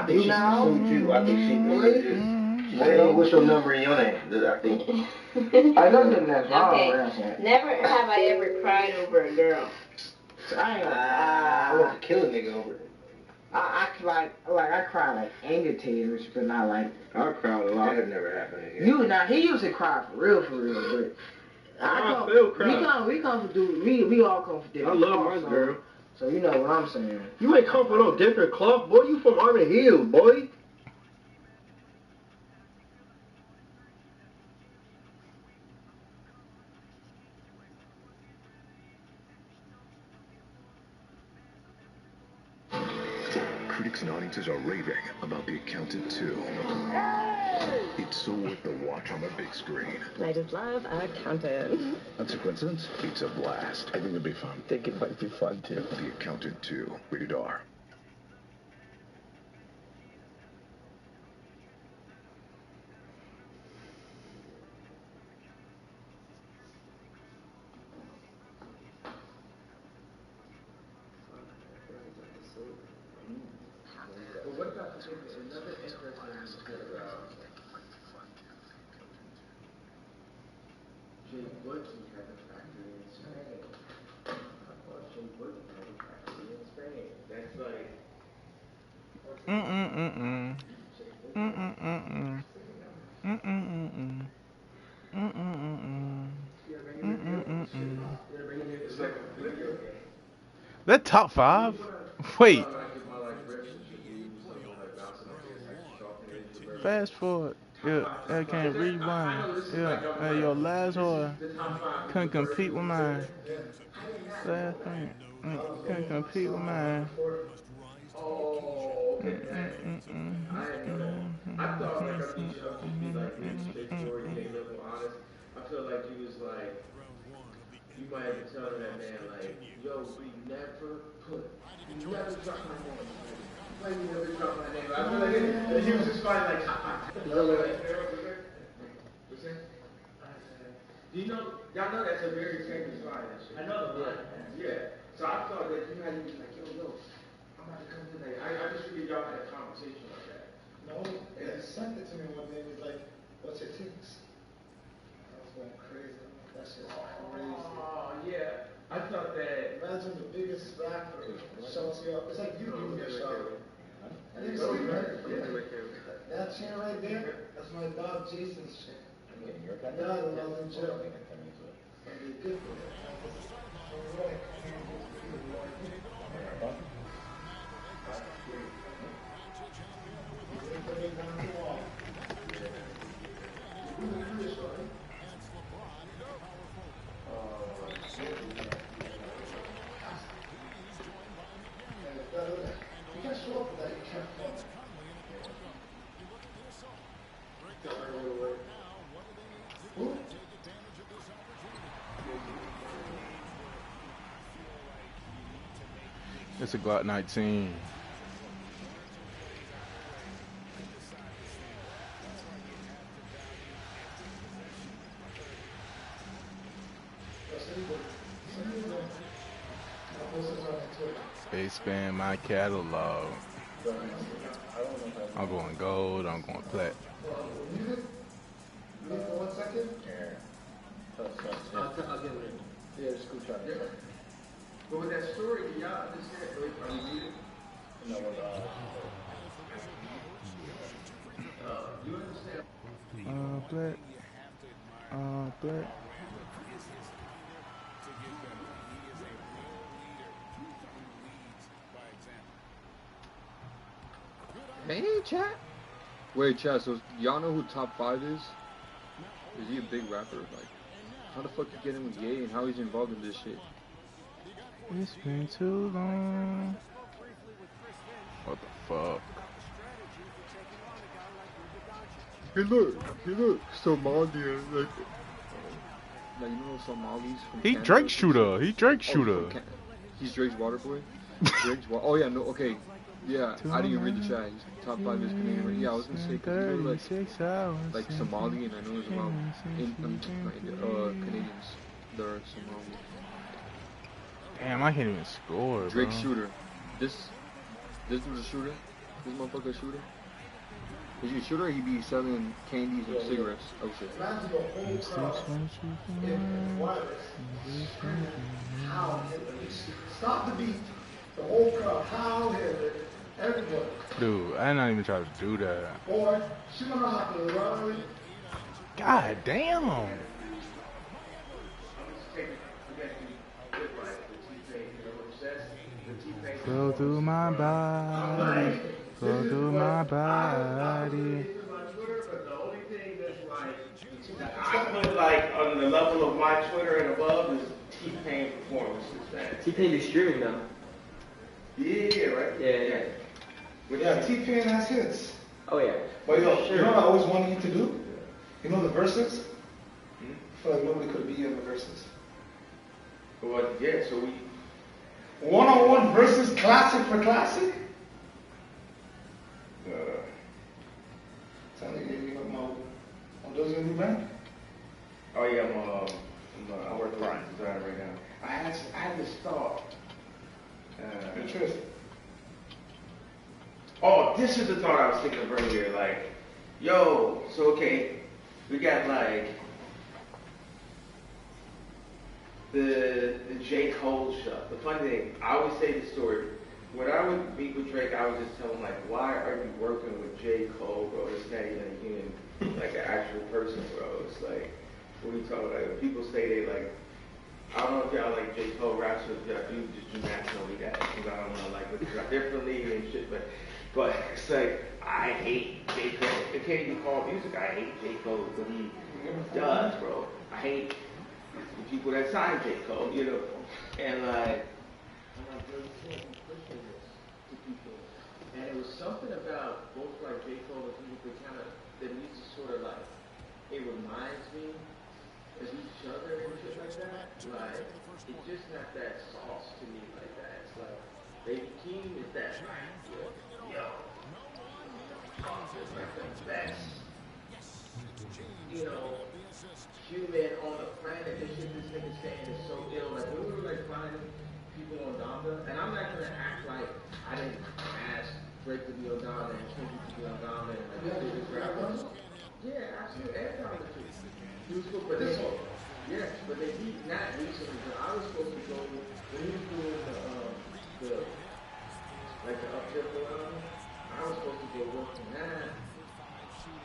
think she's pursued you. I think she just said, hey, what's your number and your name? I think. I know that's wrong. Okay. Never have I ever cried over a girl. I want to kill a nigga over it. I cry like anger tears, but not like. I cried a lot. That never happened again. He used to cry for real, but. I feel cry. We all come for different. I love my girl. So you know what I'm saying. You ain't come from no different cloth, boy. You from Armin Hill, boy. Critics and audiences are raving about The Accountant 2. It's so worth the watch on the big screen. I just love Accountant. That's a coincidence? It's a blast. I think it'll be fun. I think it might be fun too. The Accountant 2, rated R. What about another interesting Jay Woodson had a factory in Spain. I thought Jay Woodson had a factory in Spain. That's like. That top 5? Wait. Fast forward. Yeah, I can't rewind. Yeah, your last one couldn't compete with mine. Last thing, couldn't compete with mine. Oh, okay. I thought like a feature would be like straightforward and a little honest. I feel like you was like, you might have been telling that man like, yo, we never drop my name. Why you never drop my name? I feel like he was just finding like top 5. What's that? Do you know? Y'all know that's a very famous line. I know the line. Yeah. So I thought that you had to be like, yo, I'm about to come tonight. I just figured y'all had a conversation like that. No, he sent it to me one day. He was like, what's your tips? I was going crazy. That shit's crazy. Oh, yeah. I thought that. Imagine the biggest rapper shouts you up. It's like you giving me a shout. I didn't see that. That chair right there, that's my dog Jason's chair. My dog was in jail. It'd be good for that. It's a Glock 19. Expand my catalog. I'm going gold, I'm going plat. For 1 second? I'll give it. Yeah, just go try it. But with that story, do y'all understand? Are you reading? No, You understand? Plat. Hey, chat. Wait, chat. So y'all know who Top 5 is? Is he a big rapper? Like, how the fuck you get him with Ye and how he's involved in this shit? It's been too long. What the fuck? Hey look, Somalia, like you know Somalis from He Canada? Drake shooter. He's Drake's water boy? Oh yeah, no, okay. Yeah, I didn't even read the chat. He's top 5 is Canadian. Yeah, I was gonna say, cause you know, like Somali, and I know as well Canadians that are Somali. Damn, I can't even score, Drake bro. shooter. This was a shooter? This motherfucker a shooter? Is he a shooter or he be selling candies and cigarettes? Oh shit. Imagine the whole crowd in wireless screaming, "How Hitler!" Stop the beat. The whole crowd, "How Hitler!" Everybody. Dude, I not even try to do that. Boy, she don't know how to run. God damn. Go through my body. Go through my body. But the only thing that's like, that I put like on the level of my Twitter and above is T-Pain performances, man. T-Pain is streaming now. Yeah, right? Yeah. Yeah, T-Pain has hits. Oh yeah. But yo, you know what I always wanted you to do? You know the verses? I feel like nobody could be in the verses. Well, yeah, so we... One-on-one versus classic for classic? Tell me, you got my... Oh, those are new band? Oh yeah, I work for design right now. I had this thought. Interesting. Oh, this is the thought I was thinking of earlier. Like, yo, so okay, we got like the J. Cole stuff. The funny thing, I always say this story. When I would meet with Drake, I would just tell him like, why are you working with J. Cole, bro? It's not even a human, like an actual person, bro. It's like, what are you talking about? Like, people say they like, I don't know if y'all like J. Cole raps, or if y'all do, just do not tell me that, because I don't know, like, what rap differently and shit, but it's like, I hate J. Cole. It can't even call music. I hate J. Cole, what he does, bro. I hate the people that sign J. Cole, you know, and like, and it was something about both like J. Cole and people that needs to sort of like, it reminds me of each other and shit like that. Like, it's just not that sauce to me like that. It's like, Baby King is that, yo, it's like the best, you know, human on the planet. This shit this nigga saying is so ill. Like, we were like finding people on Donda, and I'm not gonna act like I didn't ask Drake to be on Donda and Kendrick to be on Donda and like do this rap. Yeah, absolutely. And Donda too. He was cool, but this one, yes, but then he not recently. But I was supposed to go when he was doing the like the uptempo album. I was supposed to go work on that,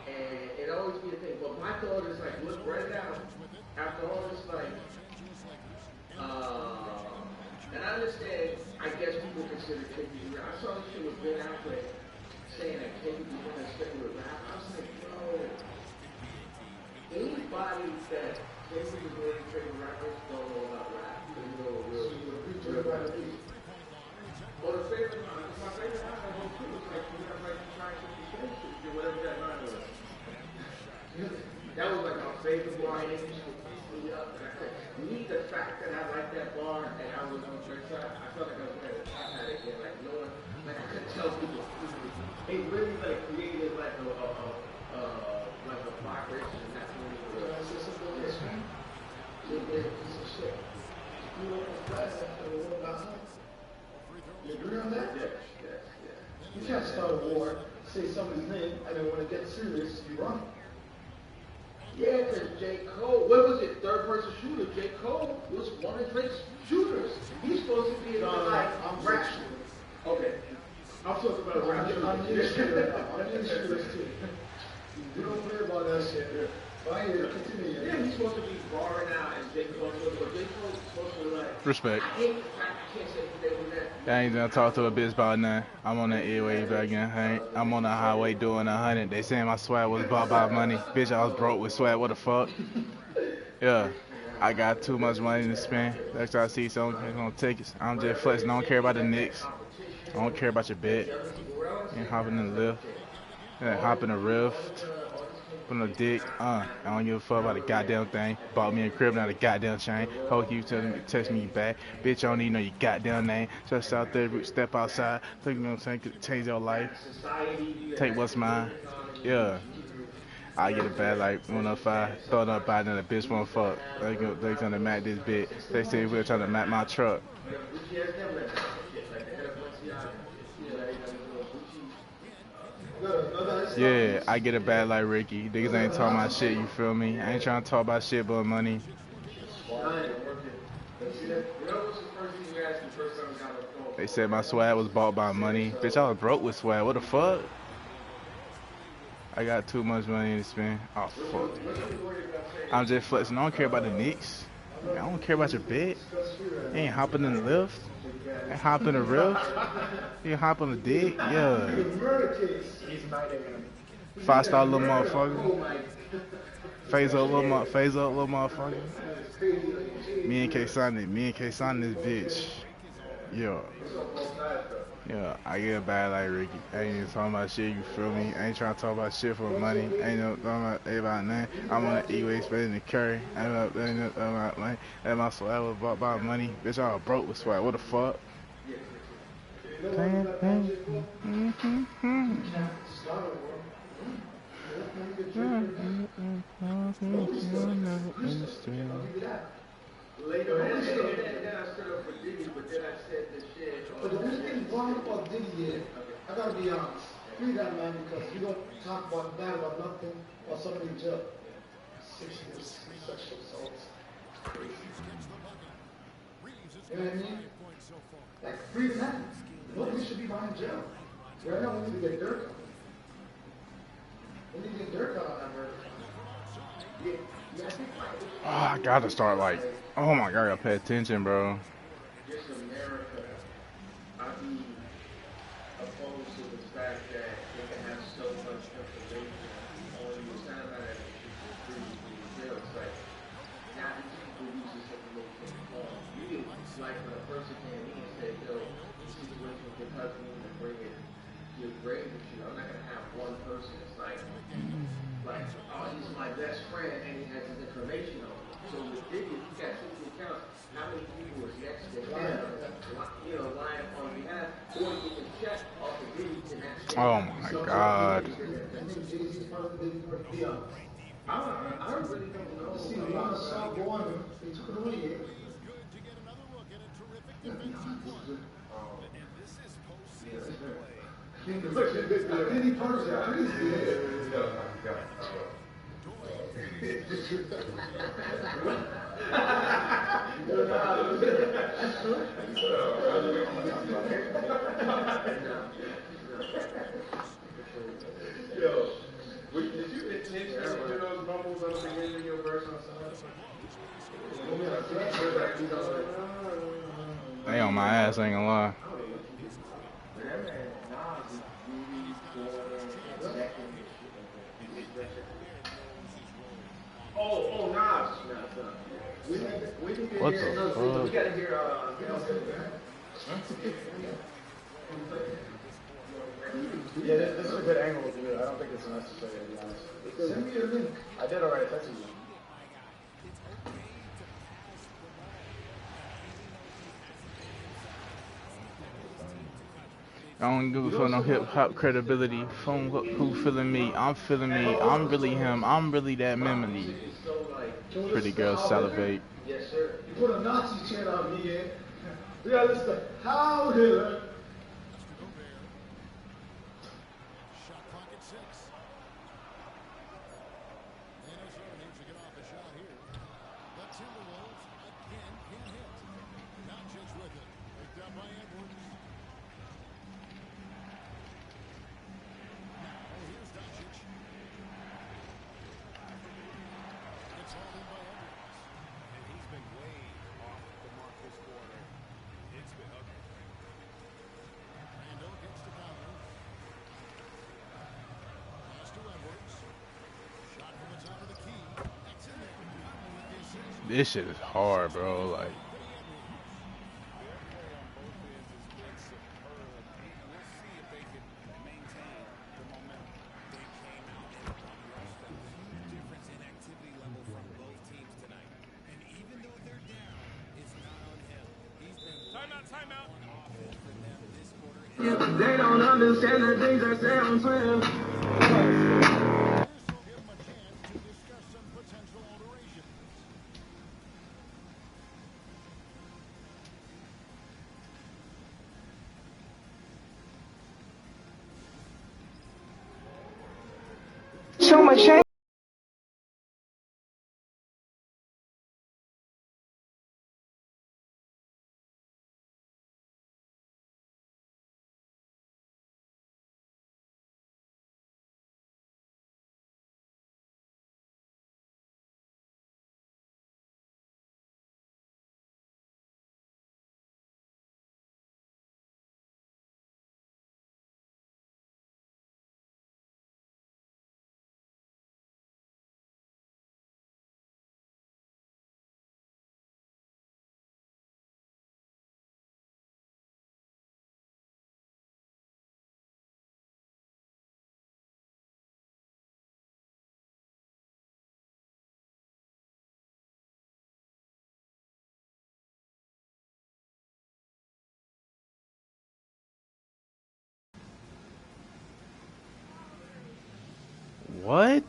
and it always be a thing. But my thought is like, look right now, after all this like. And I understand, I guess people consider KBB rap. I saw this shit with Ben Affleck saying that KBB was straight with rap. I was like, yo, anybody that KBB was really straight with rappers don't know about rap. They know real rap. Well, my favorite line I go to is like, you have like trying to do whatever that line was. That was like my favorite line. It used to piss me up. Me, the fact that I like that bar and I was on Drake's side, I felt like I was going to top at it again. Like, no one, like, I could tell people. It really, like, created, like, a vibration in that moment. It's just a little piece of shit. You know what's class after the war got hot? You agree on that? Yes. You can't start a war, say somebody's name, and then when it gets serious, you run. Yeah, because J. Cole, what was it, third person shooter? J. Cole was one of Drake's shooters. He's supposed to be in I'm rap shooter. Okay. I'm talking about a rap shooter. I'm in the shooter now. I'm in the shooters too. You don't worry about that shit. Right here, continue. Yeah, he's supposed to be barring out and J. Cole's supposed to like... Respect. I hate the fact I can't say they were that. I ain't gonna talk to a bitch about nothing. I'm on that airwave again. I'm on the highway doing 100. They saying my swag was bought by money. Bitch, I was broke with swag. What the fuck? Yeah. I got too much money to spend. Next time I see someone gonna take it. I'm just flexing. I don't care about the Knicks. I don't care about your bed. Ain't hopping in the lift. Hop in the rift. Put on a dick. I don't give a fuck about the goddamn thing. Bought me a crib, not a goddamn chain. Hope you text me back. Bitch, I don't need know your goddamn name. Just out there, step outside. You know what I'm saying? Could change your life. Take what's mine. Yeah. I get a bad like 105. Throw it up by then the bitch won't fuck. They gonna map this bitch. They say we're trying to map my truck. Yeah, I get it bad like Ricky. Niggas ain't talking about shit, you feel me? I ain't trying to talk about shit but money. They said my swag was bought by money. Bitch, I was broke with swag. What the fuck? I got too much money to spend. Oh, fuck. I'm just flexing. I don't care about the Knicks. I don't care about your bed. You ain't hopping in the lift. You ain't hopping in the rift. You ain't hopping on the dick. Yeah. 5-star little motherfucker. Phase up little motherfucker. Me and K Son this bitch. Yeah. Yeah, I get a bad like Ricky. I ain't even talking about shit, you feel me? I ain't trying to talk about shit for money. I ain't no talking about nothing. I'm on the E-way spending the curry. I ain't no talking about money. And my swag was bought by money. Bitch, I was broke with swag. What the fuck? Later, then I stood up for Diddy, but then I said this shit. But the only thing wrong about Diddy is, I gotta be honest, free that man because you don't talk about bad about nothing or something in jail. 6 years, sexual assaults. You know what I mean? Like, free the man. Nobody should be behind jail. Right now, we need to get dirt on. We need to get dirt on that murder. Oh, I gotta start like, oh my god, I gotta pay attention, bro. Just America, I'd be opposed to the fact that they can have so much information on you. It's not about free jail. It's like, now these people use this information on you. It's like when a person came in and said, yo, this situation with your cousin and bring it, your grave with you. I'm not gonna have one person. It's like, oh, he's my best friend and he has his information on him. So with Diddy, if you got 60 accounts, how many people is next to him, lying on behalf, or you can check off the Diddy to next. Oh my god. I really don't know. See, a lot of stuff going on. They took it away. Diddy person, Yo, did you intentionally do those bubbles on the beginning of your verse on Sunday? They on my ass, I ain't gonna lie. Oh, Nas. What the fuck? We gotta hear, Yeah, this is a good angle to do it. I don't think it's necessary, to be honest. send me a link. I did already, that's easy. I don't give a fuck no hip hop credibility. Phone who feeling me? I'm feeling me. I'm really him. I'm really that memory. Pretty girls salivate. yes, sir. You put a Nazi chair on me, eh? We gotta listen to how Hitler. This shit is hard, bro. Like, They don't understand the things I say on Twitter. so much anger. What?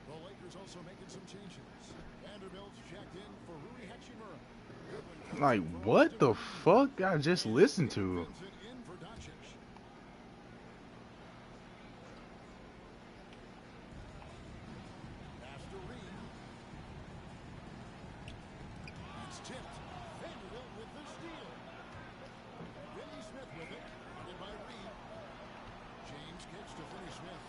The Lakers also making some changes. Vanderbilt's checked in for Rui Hachimura. Like, what the fuck I just listened to? It's tipped. Vanderbilt with the steal. Finney Smith with it. Guarded by Reed. James kicks to Finney Smith.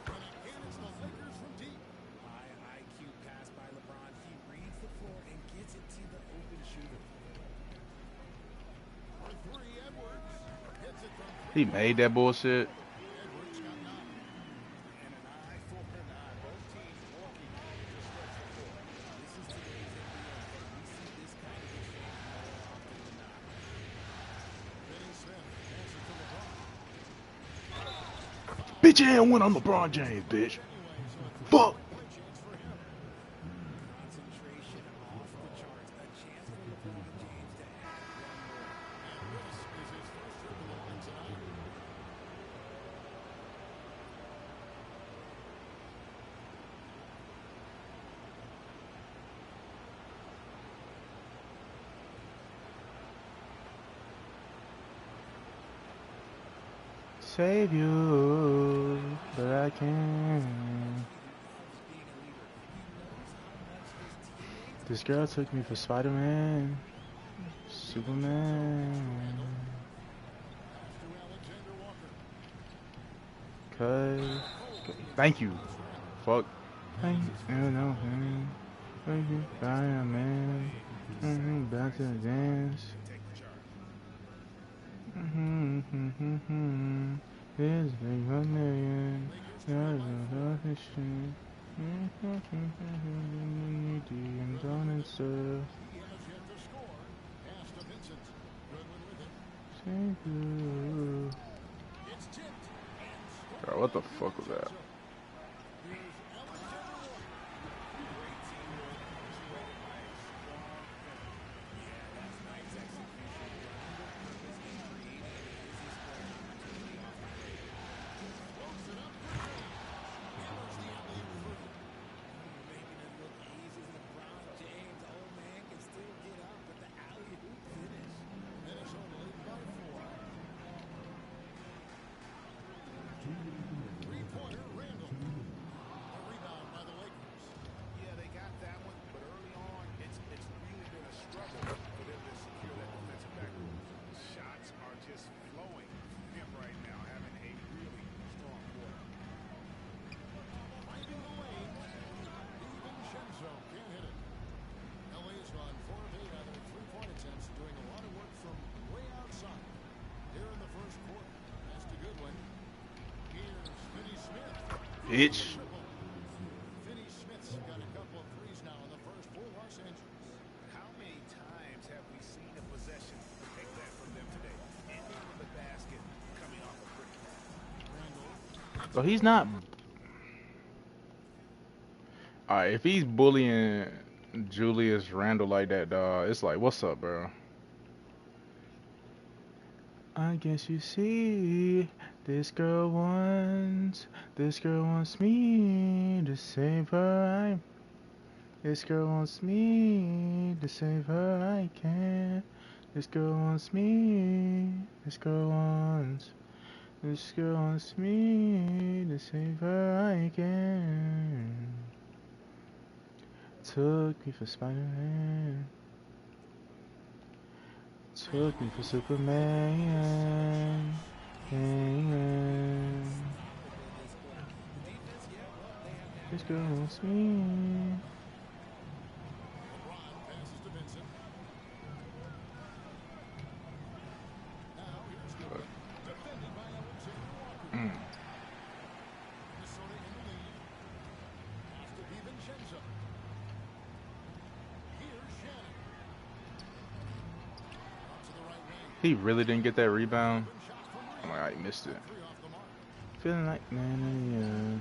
And again, it's the Lakers from deep. High IQ pass by LeBron. He reads the floor and gets it to the open shooter. For three, Edwards. Hits it from He made that bullshit. Edwards got 9. And an eye for an eye. Both teams working to stretch the floor. This is today's NBA. We see this kind of thing more often than not. Finney Smith passes to LeBron. Bitch, you ain't win on LeBron James, bitch. Fuck. Concentration off the charts. A chance for LeBron James to add one more. And this is his first trip to the line tonight. Save you, but I can't. This girl took me for Spider-Man, Superman. Cause, thank you. Fuck. Thank you, no man. Thank you, Spider-Man. Back to the dance. Here's a big million. There's a fishing. Done and stuff. He has yet to score. Pass to Vincent. Goodwin with it. Thank you. It's tipped. And Bro, what the fuck was that? here's Alexander Walker. Great teamwork punctuated by a strong finish. Yeah, that's nice execution. His creating his opportunity off the break. Close it up for James. Hammers the alley-oop through. Making it look easy. LeBron James, old man, can still get up, but the alley-oop finish. Minnesota leading by 4. Three-pointer, Randall. A rebound by the Lakers. Yeah, they got that one, but early on, it's really been a struggle for them to secure that defensive backboard. Shots are just flowing from him right now, having a really strong quarter. Finding the lane. DiVincenzo can't hit it. LA's gone 4 of 8 on their three-point attempts, doing a lot of work from way outside. Here in the first quarter. That's to Goodwin. Here's Finney Smith. Bitch. Finney Smith's got a couple of threes now in the first for Los Angeles. How many times have we seen a possession take that from them today? Ending with the basket coming off a free. Randall. So he's not. Alright, if he's bullying Julius Randle like that, dog, it's like, what's up, bro? I guess you see This girl wants me to save her. This girl wants me to save her. I can't. This girl wants me. This girl wants me to save her. I can. Took me for Spider-Man. Took me for Superman. This girl wants me. He really didn't get that rebound. Oh my god, he missed it. Feeling like man,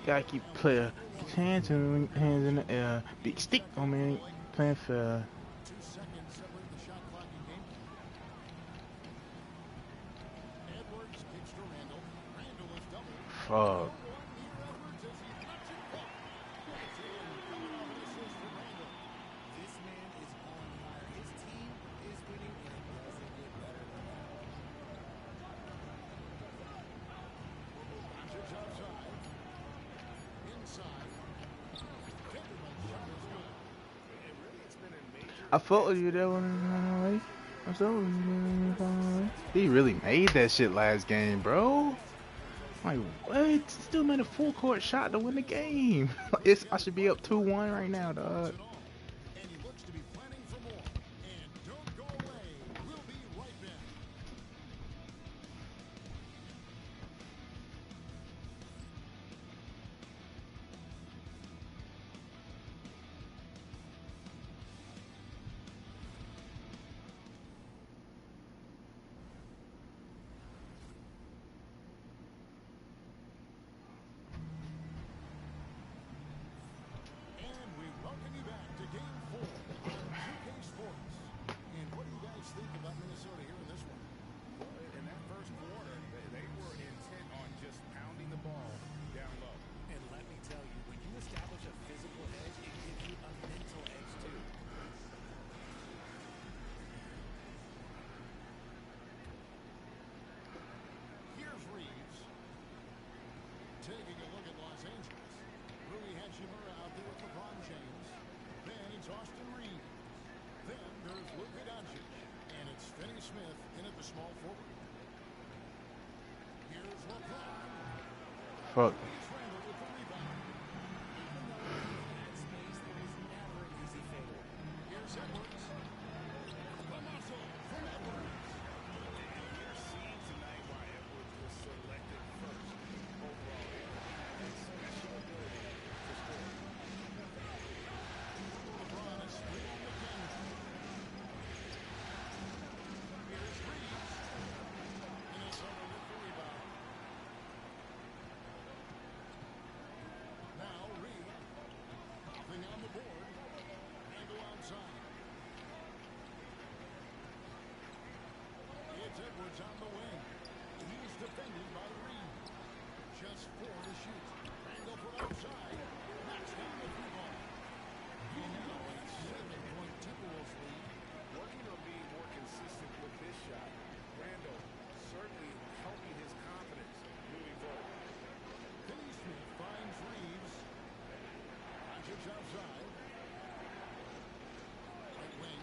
gotta keep player hands in the air. Big stick on me, playing fair. Fuck. I fought with you that one. He really made that shit last game, bro. Like, what? Still made a full court shot to win the game. I should be up 2-1 right now, dog. Taking a look at Los Angeles. Rui Hachimura out there with LeBron James. Then it's Austin Reeves. Then there's Luka Doncic. And it's Finney Smith in at the small forward. Here's LeBron. Fuck. Here's Randall with the rebound. Even though in that space, there is never an easy fadeaway. Here's Edwards. The muscle from Edwards. You're seeing tonight why Edwards was selected first overall. Special ability to score. LeBron is screening the king. Here's Reeves. Minnesota with the rebound. Now Reed. Nothing on the board. Angle outside. It's Edwards on the wing. He's defended by Reed. Just 4 to shoot. Randall from outside. Knocks down the three ball. Now a 7-point Timberwolves lead. Working on being more consistent with this shot. Randall certainly helping his confidence moving forward. Finney Smith finds Reeves. Doncic outside. Right wing.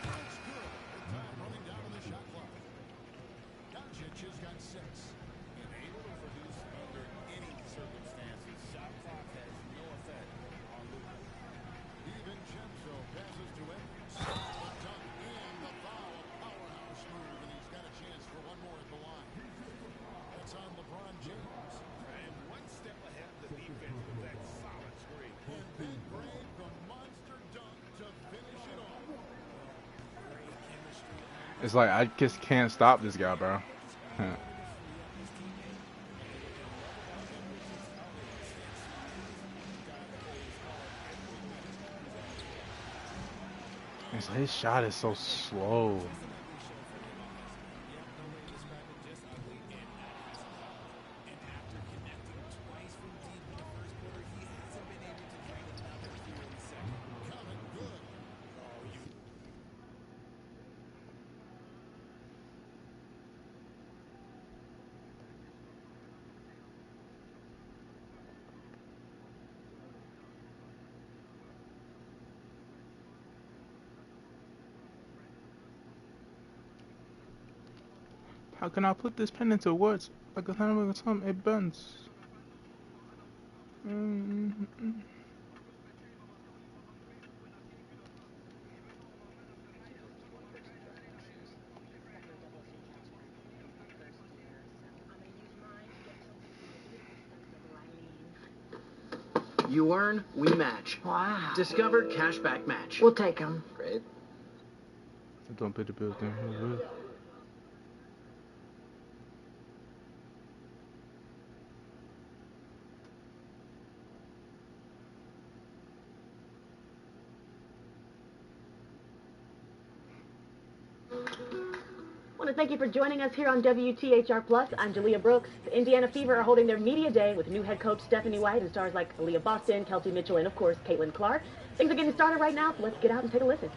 It's good. With time running down to the shot clock. Doncic has got 6. And able to produce under any circumstances. Shot clock has no effect on Luka. DiVincenzo passes to Edwards. The dunk and the foul. Powerhouse move, and he's got a chance for one more at the line. That's on LeBron James. And one step ahead of the defense with that solid screen. And then Gray, the monster dunk to finish it off. Great chemistry. It's like I just can't stop this guy, bro. And so his shot is so slow. How can I put this pen into words? Like a time of time it bends. You earn, we match. Wow. Discover cashback match. We'll take them. Great. Don't pay the bills then. I want to thank you for joining us here on WTHR Plus. I'm Jalea Brooks. The Indiana Fever are holding their media day with new head coach Stephanie White and stars like Aaliyah Boston, Kelsey Mitchell, and of course Caitlin Clark. Things are getting started right now, so let's get out and take a listen.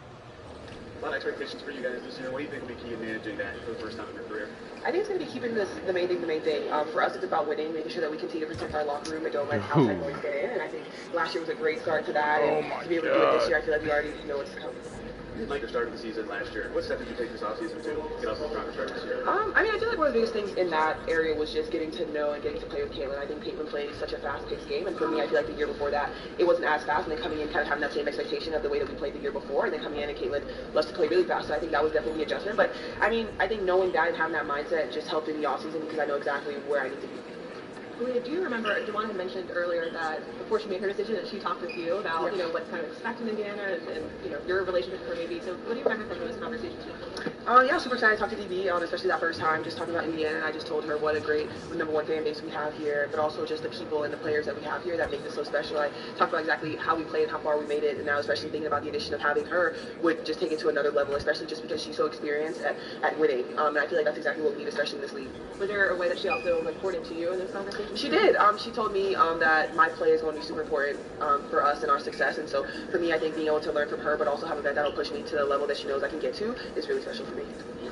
A lot of expectations for you guys this year. What do you think will be key in managing that for the first time in your career? I think it's going to be keeping the main thing. For us, it's about winning, making sure that we continue to protect our locker room and don't let outside noise get in. And I think last year was a great start to that. And to be able to do it this year, I feel like we already know what's to come. Lakers started the season last year. What steps did you take this offseason to get off the stronger start this year? I feel like one of the biggest things in that area was just getting to know and getting to play with Caitlin. I think Caitlin plays such a fast-paced game, and for me, I feel like the year before that, it wasn't as fast, and then coming in kind of having that same expectation of the way that we played the year before, and then coming in and Caitlin loves to play really fast, so I think that was definitely the adjustment. But, I think knowing that and having that mindset just helped in the offseason because I know exactly where I need to be. Leah, do you remember, Dewan had mentioned earlier that before she made her decision that she talked with you about, what kind of expect in Indiana and your relationship with her maybe. So what do you remember from those conversations? Yeah, super excited to talk to DB, especially that first time, just talking about Indiana. And I just told her what a great #1 fan base we have here, but also just the people and the players that we have here that make this so special. I talked about exactly how we played and how far we made it, and now especially thinking about the addition of having her would just take it to another level, especially just because she's so experienced at winning. And I feel like that's exactly what we need, especially in this league. Was there a way that she also poured into you in this conversation? She did. She told me that my play is going to be super important for us and our success. And so for me, I think being able to learn from her, but also have a vet that'll push me to the level that she knows I can get to is really special for me.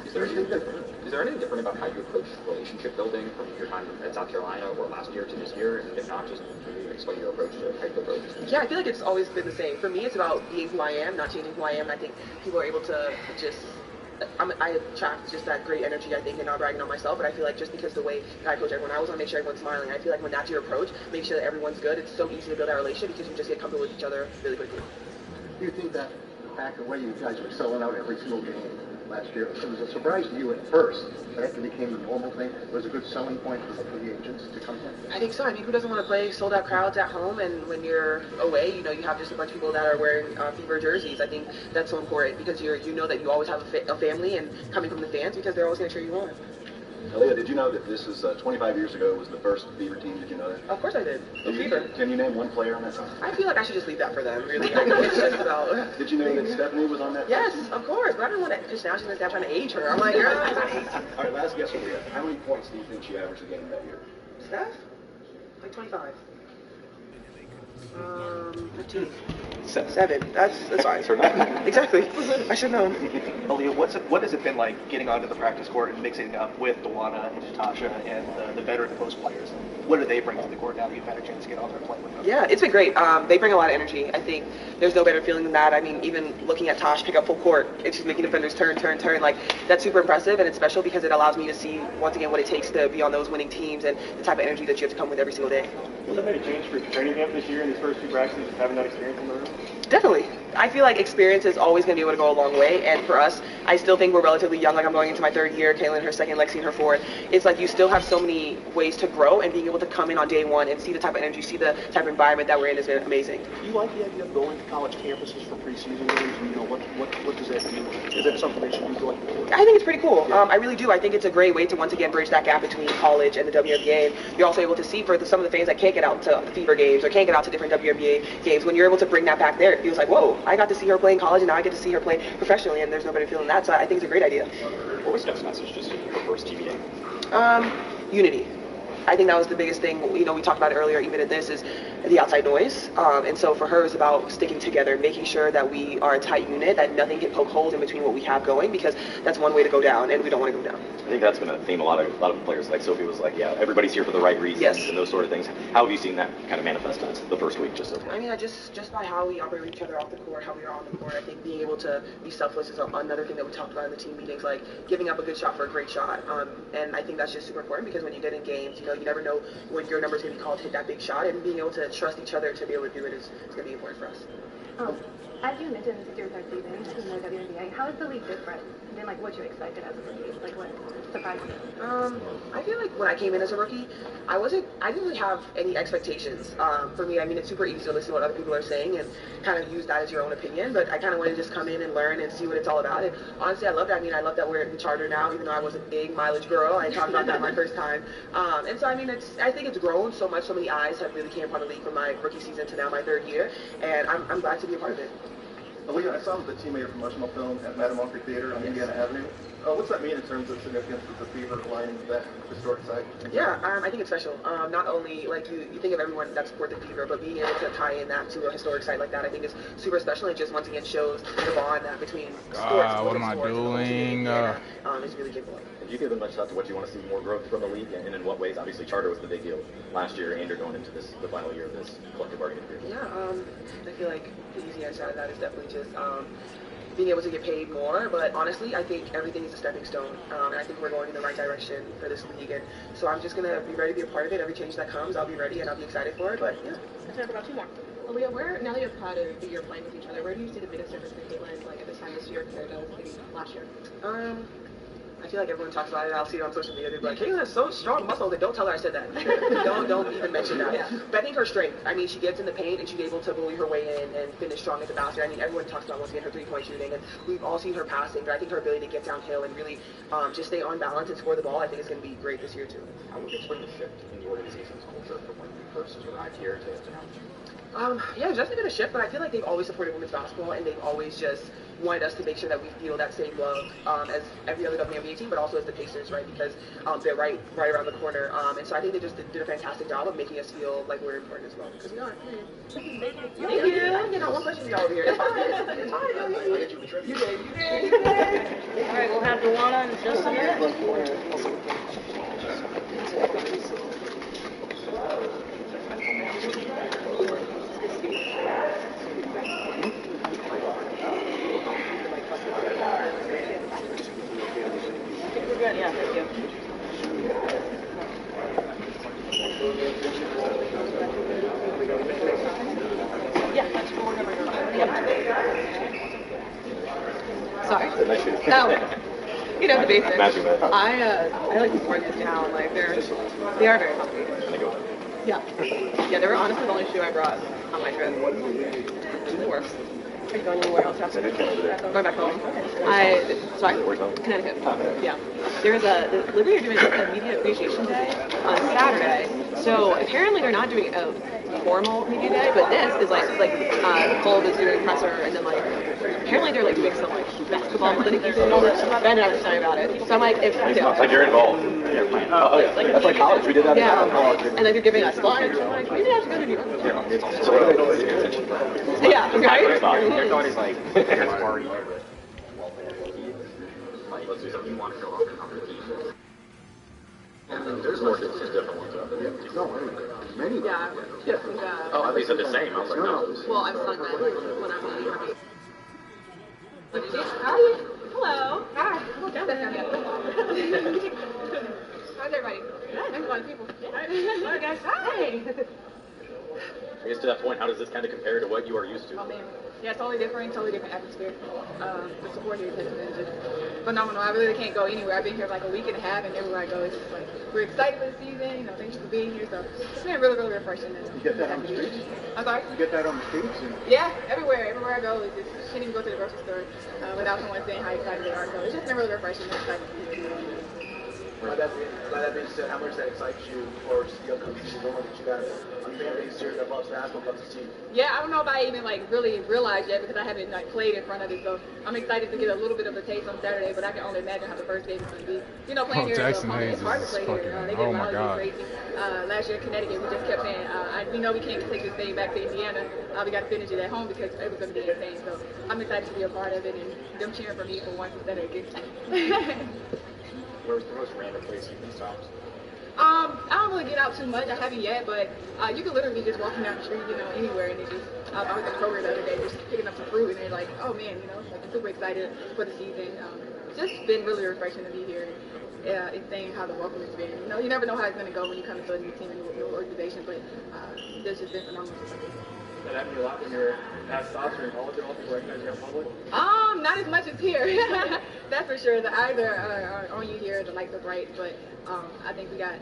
Is there anything different about how you approach relationship building from your time at South Carolina or last year to this year? And if not, just explain your approach to how you approach it. Yeah, I feel like it's always been the same. For me, it's about being who I am, not changing who I am. And I think people are able to just... I attract just that great energy, I think, and not bragging on myself, but I feel like just because the way that I coach everyone, I always want to make sure everyone's smiling. I feel like when that's your approach, make sure that everyone's good, it's so easy to build that relationship because you just get comfortable with each other really quickly. Do you think that the fact of the way you guys were selling out every single game last year, it was a surprise to you at first, but after it became a normal thing, it was a good selling point for the agents to come in? I think so. Who doesn't want to play sold-out crowds at home, and when you're away, you have just a bunch of people that are wearing Fever jerseys. I think that's so important because you know that you always have a family and coming from the fans because they're always going to cheer you on. Aaliyah, did you know that this is 25 years ago was the first Fever team? Did you know that? Of course I did. Fever. Can you name one player on that team? I feel like I should just leave that for them, really. It's just about... Did you know that Stephanie was on that team? Yes, of course. But I don't want to... Because now she's going to start trying to age her. I'm like, girl, I'm not 18. All right, last guess, Aaliyah. How many points do you think she averaged a game that year? Steph? Like 25. 15. 7. That's fine. Exactly. I should know. Aaliyah, what has it been like getting onto the practice court and mixing up with Dewana and Natasha and the veteran post players? What do they bring to the court now that you've had a chance to get out there and play with them? Yeah, it's been great. They bring a lot of energy. I think there's no better feeling than that. Even looking at Tosh pick up full court, it's just making defenders turn. Like, that's super impressive, and it's special because it allows me to see, once again, what it takes to be on those winning teams and the type of energy that you have to come with every single day. Was that made a change for your training camp this year in these first 2 practices, having that experience in the room? Definitely. I feel like experience is always going to be able to go a long way, and for us, I still think we're relatively young. Like, I'm going into my 3rd year, Caitlin her 2nd, Lexi her 4th. It's like you still have so many ways to grow, and being able to come in on day 1 and see the type of energy, see the type of environment that we're in has been amazing. Do you like the idea of going to college campuses for preseason games? And, what does that mean? Is that something that should be going forward? I think it's pretty cool. I really do. I think it's a great way to once again bridge that gap between college and the WNBA. And you're also able to see for some of the fans that can't get out to the Fever games or can't get out to different WNBA games, when you're able to bring that back there, it feels like, whoa, I got to see her play in college, and now I get to see her play professionally, and there's no better feeling that. So I think it's a great idea. What was Steph's message just in her first TV game? Unity. I think that was the biggest thing. You know, we talked about it earlier, even at this, is the outside noise. And so for her, it's about sticking together, making sure that we are a tight unit, that nothing can poke holes in between what we have going, because that's one way to go down, and we don't want to go down. I think that's been a theme a lot of players. Like Sophie was like, yeah, everybody's here for the right reasons and those sort of things. How have you seen that kind of manifest in the first week just so far? I mean, just by how we operate with each other off the court, how we are on the court, I think being able to be selfless is another thing that we talked about in the team meetings, like giving up a good shot for a great shot. And I think that's just super important, because when you get in games, you know, you never know when your number's going to be called to hit that big shot, and being able to trust each other to be able to do it is going to be important for us. As you mentioned, this is your third season in the WNBA. How is the league different than like what you expected as a rookie? Like what surprised you? I feel like when I came in as a rookie, I didn't really have any expectations. For me, I mean, it's super easy to listen to what other people are saying and kind of use that as your own opinion, but I kind of wanted to just come in and learn and see what it's all about. And honestly, I love that. I mean, I love that we're in charter now, even though I was a big mileage girl. I talked about that my first time. And so, I mean, I think it's grown so much. So many eyes have really came upon the league from my rookie season to now my third year, and I'm glad to be a part of it. Aaliyah, I saw the team made a promotional film at Madame Walker Theater on Indiana Avenue. What's that mean in terms of significance of the Fever aligning with that historic site? Yeah, I think it's special. Not only, like, you think of everyone that support the Fever, but being able to tie in that to a historic site like that, I think is super special. It just, once again, shows the bond between sports. What am I doing? It's really capable. Have you given much thought to what you want to see more growth from the league, and in what ways? Obviously, charter was the big deal last year, and you're going into the final year of this collective bargaining agreement. Yeah, I feel like the easy answer to that is definitely just being able to get paid more. But honestly, I think everything is a stepping stone, and I think we're going in the right direction for this league. And so I'm just gonna be ready to be a part of it. Every change that comes, I'll be ready and I'll be excited for it. But yeah, Let's talk about two more. Aaliyah, now that you've had a year playing with each other, where do you see the biggest difference for Caitlin, like at this time this year compared to maybe last year? I feel like everyone talks about it. I'll see it on social media. They're like, Caitlin has so strong muscles. And don't tell her I said that. don't even mention that. Yeah. But I think her strength. I mean, she gets in the paint and she's able to bully her way in and finish strong at the basket. I mean, everyone talks about once again her three-point shooting, and we've all seen her passing. But I think her ability to get downhill and really just stay on balance and score the ball, I think is going to be great this year too. How would you explain the shift in the organization's culture from when you first arrived here to now? Yeah, there's definitely been a shift, but I feel like they've always supported women's basketball, and they've always just wanted us to make sure that we feel that same love as every other WNBA team, but also as the Pacers, right? Because they're right around the corner, and so I think they just did a fantastic job of making us feel like we're important as well. Because we are. Thank you. I got one question for y'all over here. It's fine. It's fine. You did. All right, we'll have Luana in just a minute. We're good, yeah, thank you. Yeah, that's forward number. Sorry. Oh. You know the basics. I like to support this town. Like they are very healthy. Yeah. Yeah, they were honestly the only shoe I brought on my trip. It works. Are you going anywhere else after this? Going back home. Connecticut. Yeah. There's the Liberty are doing a media appreciation day on Saturday. So apparently they're not doing a formal media day, but this is like Cole is doing presser, and then like apparently they're like doing some like basketball clinic things and all this. Ben and I were talking about it. So I'm like, if like you're involved. That's like college. We did that. Yeah. And like they're giving us lunch. I'm like, maybe I should go to New York. So what are they doing? Yeah, right? Your thought is like, there's already let's do something you want to go off and cover the team. There's more different ones out there. No, many. Yeah. Oh, they said the same. I was like, no. Well, I'm stuck then when I'm really happy. Hi. Hello. Hi. How's everybody? Good. There's a lot of people. Hi, guys. Hi. I guess to that point, how does this kind of compare to what you are used to? Oh man, yeah, it's totally different atmosphere. The support here is just phenomenal. I really can't go anywhere. I've been here like a week and a half, and everywhere I go, it's just like we're excited for the season. You know, thanks for being here. So it's been really, really refreshing. You get that on the streets? I'm sorry. You get that on the streets? Yeah, everywhere I go, it's just can't even go to the grocery store without someone saying how excited they are. So it's just been really refreshing. I'm excited to be here. By that being said, how much that excites you for just the upcoming season, knowing that you got a fan base here that loves basketball, loves the team? Yeah, I don't know if I even like really realized yet because I haven't like played in front of it. So I'm excited to get a little bit of a taste on Saturday, but I can only imagine how the first game is going to be. You know, playing here Jackson is Hayes it's hard to is play fucking, here. They get oh my loud God. and crazy. Last year in Connecticut, we just kept saying, we know we can't take this thing back to Indiana. We got to finish it at home because it was going to be insane. So I'm excited to be a part of it and them cheering for me for once instead of against me. Where was the most random place you've been stopped? I don't really get out too much. I haven't yet, but you can literally be just walking down the street, you know, anywhere, and it just. I was at Kroger the other day, just picking up some fruit, and they're like, "Oh man, you know, like I'm super excited for the season." It's just been really refreshing to be here. It's saying how the welcome has been. You know, you never know how it's going to go when you come into a new team and a new organization, but it's just been phenomenal. That happened a lot when you were at stops or in college at all, people recognize you in public? Not as much as here. That's for sure. The eyes are on you here, the lights are bright, but I think we got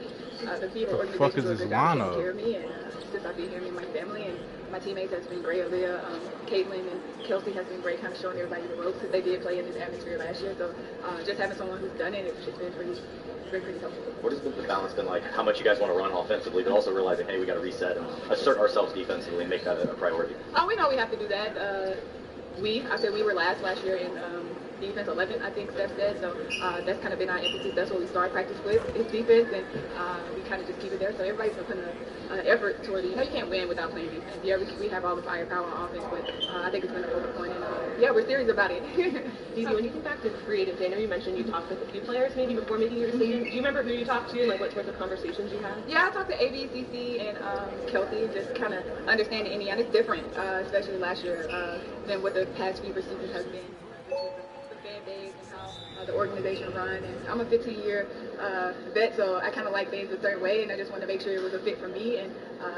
the Fever organization fuck is doing a this good job lineup? taking care of me, and since I've been here, me and my family and my teammates has been great. Aaliyah, Caitlin, and Kelsey has been great, kind of showing everybody the ropes because they did play in this atmosphere last year. So just having someone who's done it, it's been pretty helpful. What has the balance been like? How much you guys want to run offensively, but also realizing, hey, we got to reset and assert ourselves defensively and make that a priority? We know we have to do that. I said we were last year in defense 11, I think Steph said. So that's kind of been our emphasis. That's what we start practice with, is defense, and we kind of just keep it there. So everybody's been putting an effort toward it. You know, you can't win without playing defense. Yeah, we have all the firepower on offense, but I think it's been a focal point, and we're serious about it. Dee, when you think back to creative day, I know you mentioned you talked with a few players maybe before making your decision. Do you remember who you talked to, like what sorts of conversations you had? Yeah, I talked to AB, CC, and Kelsey, just kind of understanding Indiana. It's different, especially last year, than what the past few seasons has been. The fan base and how the organization run. And I'm a 15-year vet, so I kind of like things a certain way, and I just wanted to make sure it was a fit for me, and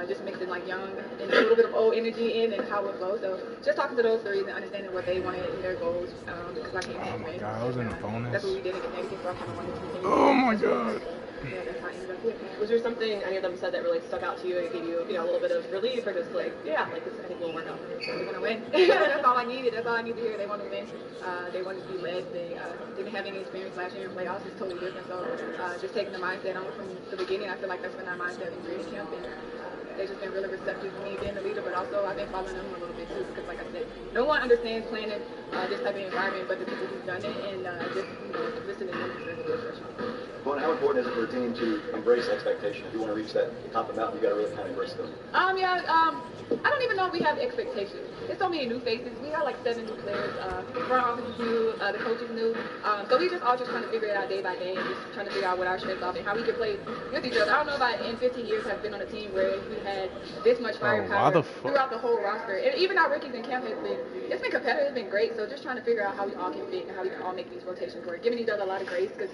just mixing like young and a little bit of old energy in and how it flows. So just talking to those three and understanding what they wanted and their goals, because I came Oh from my it. God, I was in the bonus. That's what we did in Connecticut, so I kind of wanted to continue. Oh my God. Yeah, that's how I ended up here. Was there something any of them said that really stuck out to you and gave you, a little bit of relief, or just like, yeah, like this I think will work out? They want to win. That's all I needed. That's all I need to hear. They want to win. They want to be led. They didn't have any experience last year in playoffs. It's totally different. So just taking the mindset on from the beginning, I feel like that's been our mindset in training camp. And they've just been really receptive to me being the leader, but also I've been following them a little bit too, because like I said, no one understands playing in this type of environment but the people who've done it, and just listening to them is really refreshing. Well, how important is it for a team to embrace expectation? If you want to reach that top of the mountain, you got to really kind of embrace them. I don't even know if we have expectations. There's so many new faces. We got like 7 new players. Front office is new. The coach is new. So we just all just trying to figure it out day by day and just trying to figure out what our strengths are and how we can play with each other. I don't know if I, in 15 years, have been on a team where we had this much firepower throughout the whole roster. And even our rookies in camp it's been competitive, it's been great. So just trying to figure out how we all can fit and how we can all make these rotations work. Giving each other a lot of grace, because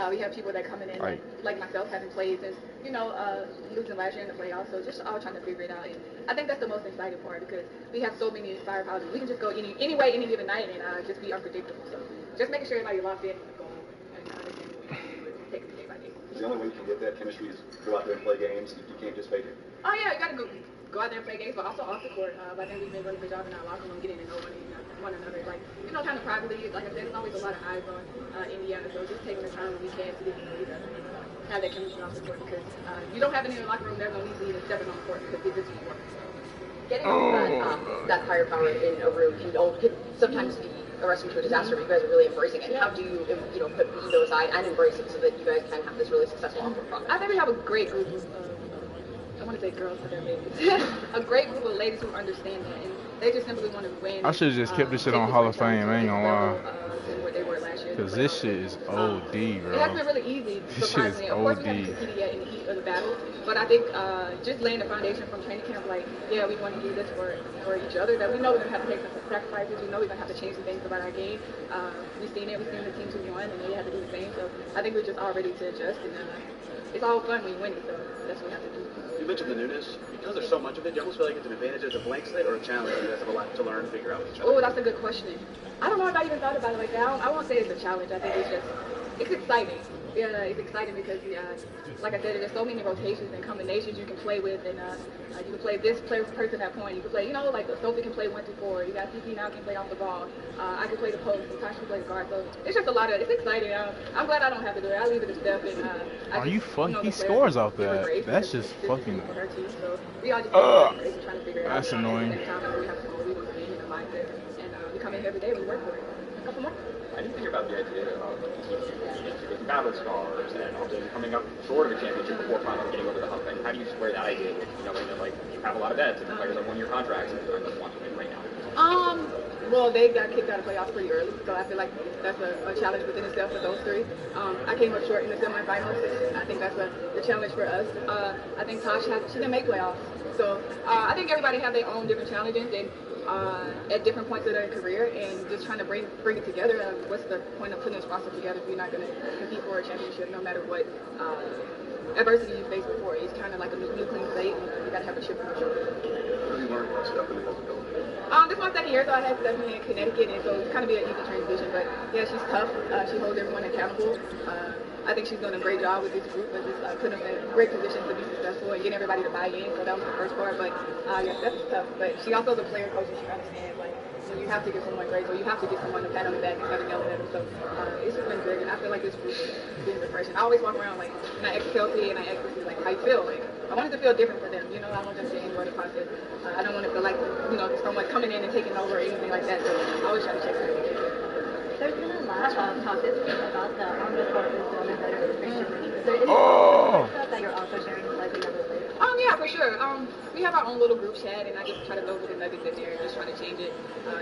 we have people that coming in like myself, having played since, losing last year in the playoffs. So just all trying to figure it out. And I think that's the most exciting part, because we have so many firepower. We can just go any way, any given night, and just be unpredictable. So just making sure everybody locked in. The only way you can get that chemistry is go out there and play games. You can't just fake it. Oh yeah, you gotta go out there and play games, but also off the court. I think we've been really good job in our locker room getting to know one another. Like, kind of privately. Like I said, there's always a lot of eyes on Indiana, so just taking the time when we can to get to know each other. Have that chemistry off the court, because you don't have it in the locker room, there's no need to even step on the court, because it just won't work. Getting that firepower in a room can sometimes be a recipe to a disaster, but you guys are really embracing it. How do you, put ego aside and embrace it so that you guys can have this really successful on-court product? I think we have a great group of, I want to say girls, but they're ladies. A great group of ladies who understand that, and they just simply want to win. I should have just kept this shit on Hall of Fame, I ain't gonna lie. Where they were last year. Because this shit is OD, bro. It hasn't been really easy, surprisingly. Of course, we haven't competed yet in the heat of the battle, but I think just laying the foundation from training camp, like, yeah, we want to do this for each other, that we know we're going to have to take some sacrifices, we know we're going to have to change some things about our game. We've seen it, we've seen the teams who won, and they have to do the same, so I think we're just all ready to adjust, and it's all fun when you win it, so that's what we have to do. You mentioned the newness. Because there's so much of it, do you almost feel like it's an advantage as a blank slate or a challenge? You guys have a lot to learn and figure out with each other. Oh, that's a good question. I don't know if I even thought about it like that. I won't say it's a challenge. I think it's exciting. Yeah, it's exciting because, like I said, there's so many rotations and combinations you can play with, and you can play this person at point. You can play, like Sophie can play 1 through 4. You got CP now can play off the ball. I can play the post, and Tasha can play the guard. So it's just a lot of. It's exciting. I'm glad I don't have to do it. I leave it to Steph, and Are you fucking? He scores off that. That's just fucking. For her team, so we all just trying to figure it out. That's annoying. At the same time, we have to we want to be in the mindset, and we come in every day. We work for it. A couple more. How do you think about the idea of the battle scars and often coming up short of a championship before finally getting over the hump? And how do you square that idea with, knowing that, like, you have a lot of vets and the players on 1-year contracts and they're the ones winning right now? Well, they got kicked out of playoffs pretty early, so I feel like that's a challenge within itself for those three. I came up short in the semifinals. I think that's the challenge for us. I think Tosh she didn't make playoffs, so I think everybody have their own different challenges and at different points of their career, and just trying to bring it together. What's the point of putting this roster together if you're not going to compete for a championship, no matter what adversity you face before? It's kind of like a new clean slate, and you got to have a chip on your shoulder. What have you learned about Stephanie as a coach? This is my second year, so I had Stephanie in Connecticut, and so it's kind of be an easy transition. But yeah, she's tough. She holds everyone accountable. I think she's doing a great job with this group and just putting them in great positions to be successful and getting everybody to buy in. So that was the first part. But yeah, Stephanie's tough. But she also is a player coach, and she understands like you have to give someone grace, or you have to give someone a pat on the back instead of yelling at them. So it's just been good, and I feel like this group has been refreshing. I always walk around like, and I ask Kelsey and I ask Lucy like, how you feel? Like, I want it to feel different for them. I want them to enjoy the process. I don't want to feel like someone coming in and taking over or anything like that. So I always try to check them. There's been a lot of talk this week about the on-the-court wisdom and better information. Is there any stuff that you're also sharing with like the younger players? Yeah, for sure. We have our own little group chat, and I just try to throw little nuggets in there and just try to change it.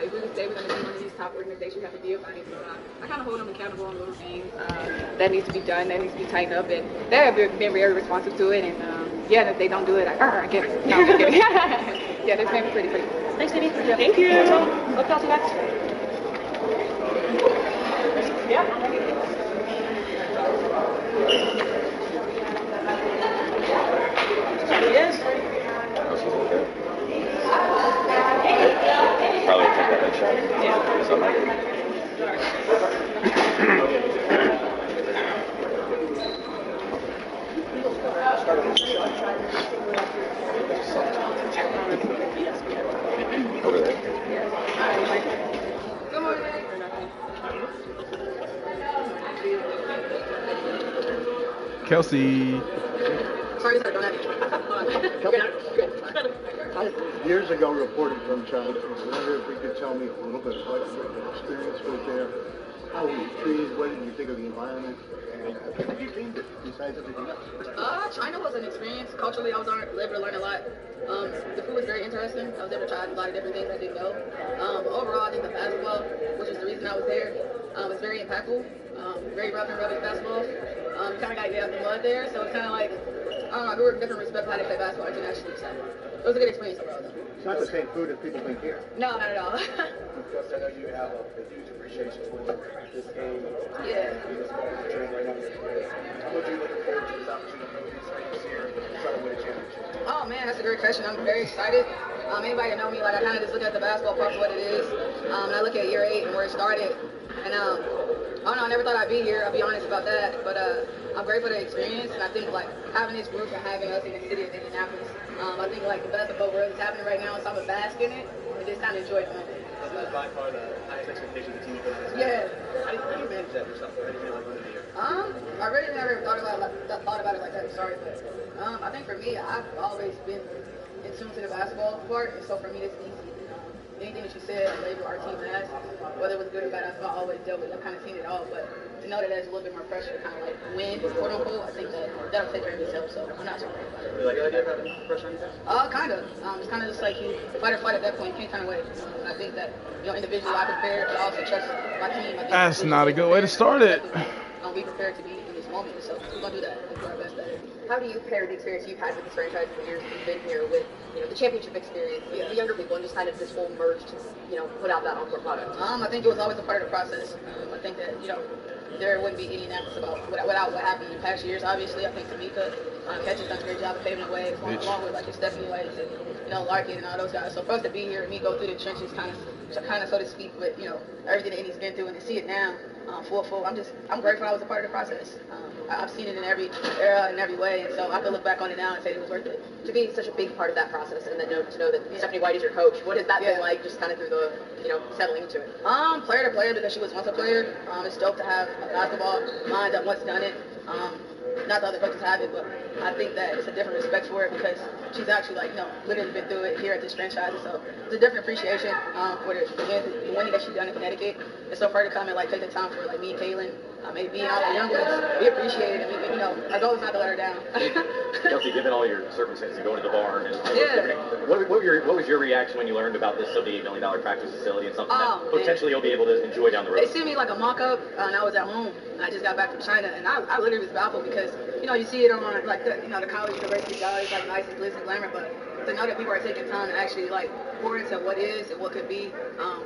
If we say we're going to be one of these top organizations, we have to be a fight. I kind of hold them accountable on little things that needs to be done, that needs to be tightened up, and they've been very responsive to it. And yeah, if they don't do it, I get it. No, I'm just kidding. Yeah, that's been pretty cool. Thanks, Amy. Thank you. Hope y'all see that. Yeah. Yes. Probably take that next shot. Yeah. Something. Over there. Good morning. Kelsey. Sorry, I don't have Years ago, reporting from childhood, I wonder if you could tell me a little bit about what your experience was there, how were you treated, what did you think of the environment, and how did you gain it besides everything else? China was an experience. Culturally, I was able to learn a lot. The food was very interesting. I was able to try a lot of different things I didn't know. Overall, I think the basketball, which is the reason I was there, was very impactful. Very rough and rugged basketball. Kind of got to get out the mud there, so it's kind of like, I don't know, we were in different respect how they play basketball internationally. So it was a good experience overall, though. It's not the same food as people think here. No, not at all. Because I know you have a huge appreciation for this game. Yeah. Right now. How much are you looking forward to this opportunity to experience here and try to win a championship? Oh man, that's a great question. I'm very excited. Anybody that know me, like I kind of just look at the basketball part for what it is. And I look at year 8 and where it started. And I don't know, I never thought I'd be here. I'll be honest about that. But I'm grateful for the experience. And I think like having this group and having us in the city of Indianapolis, I think like the best of both worlds is happening right now. So I'm a bask in it and just kind of enjoy the moment. Isn't that by far the highest expectation the team has had? Yeah. How do you manage that yourself? How do you feel like under the year? I really never thought about it like that. I'm sorry, but I think for me, I've always been in tune to the basketball part, and so for me, it's easy. Anything that you said, label our team as, whether it was good or bad, I've always dealt with. I've kind of seen it all, but to know that there's a little bit more pressure to kind of like win, quote unquote, I think that'll take care of itself. So I'm not so worried about it. You like the idea of having pressure on yourself? Kind of. It's kind of just like you fight or flight at that point. You can't turn away. And I think that individually I prepare, but I also trust my team. That's not a good way to start it. Be prepared to be in this moment, so we're gonna do that. We'll do our best at it. How do you pair the experience you've had with this franchise for years you've been here with, the championship experience, the younger people, and just kind of this whole merge to, put out that on-court product? I think it was always a part of the process. I think that, there wouldn't be Indianapolis without what happened in past years. Obviously, I think Tamika Catch has done a great job of paving the way, along with like Stephanie White and Larkin and all those guys. So for us to be here and me go through the trenches, kind of so to speak, with everything that Indy's been through and to see it now, I'm grateful I was a part of the process. I've seen it in every era, in every way, and so I can look back on it now and say it was worth it. To be such a big part of that process, and then to know that Stephanie White is your coach, what has that been like? Just kind of through the, settling into it. Player to player, because she was once a player. It's dope to have a basketball mind that once done it. Not the other coaches have it, but I think that it's a different respect for it because she's actually literally been through it here at this franchise. And so it's a different appreciation for the winning that she's done in Connecticut. And so for her to come and take the time for me and Kaylin, maybe being out the young ones, we appreciate it. And our goal is not to let her down. Kelsey, given all your circumstances, going to the barn, and Yeah. what was your reaction when you learned about this $78 million practice facility and something that potentially you'll be able to enjoy down the road? They sent me a mock-up, and I was at home, and I just got back from China, and I literally was baffled because you see it on the college university guys nice and glitz and glamour, but to know that people are taking time to actually pour into what is and what could be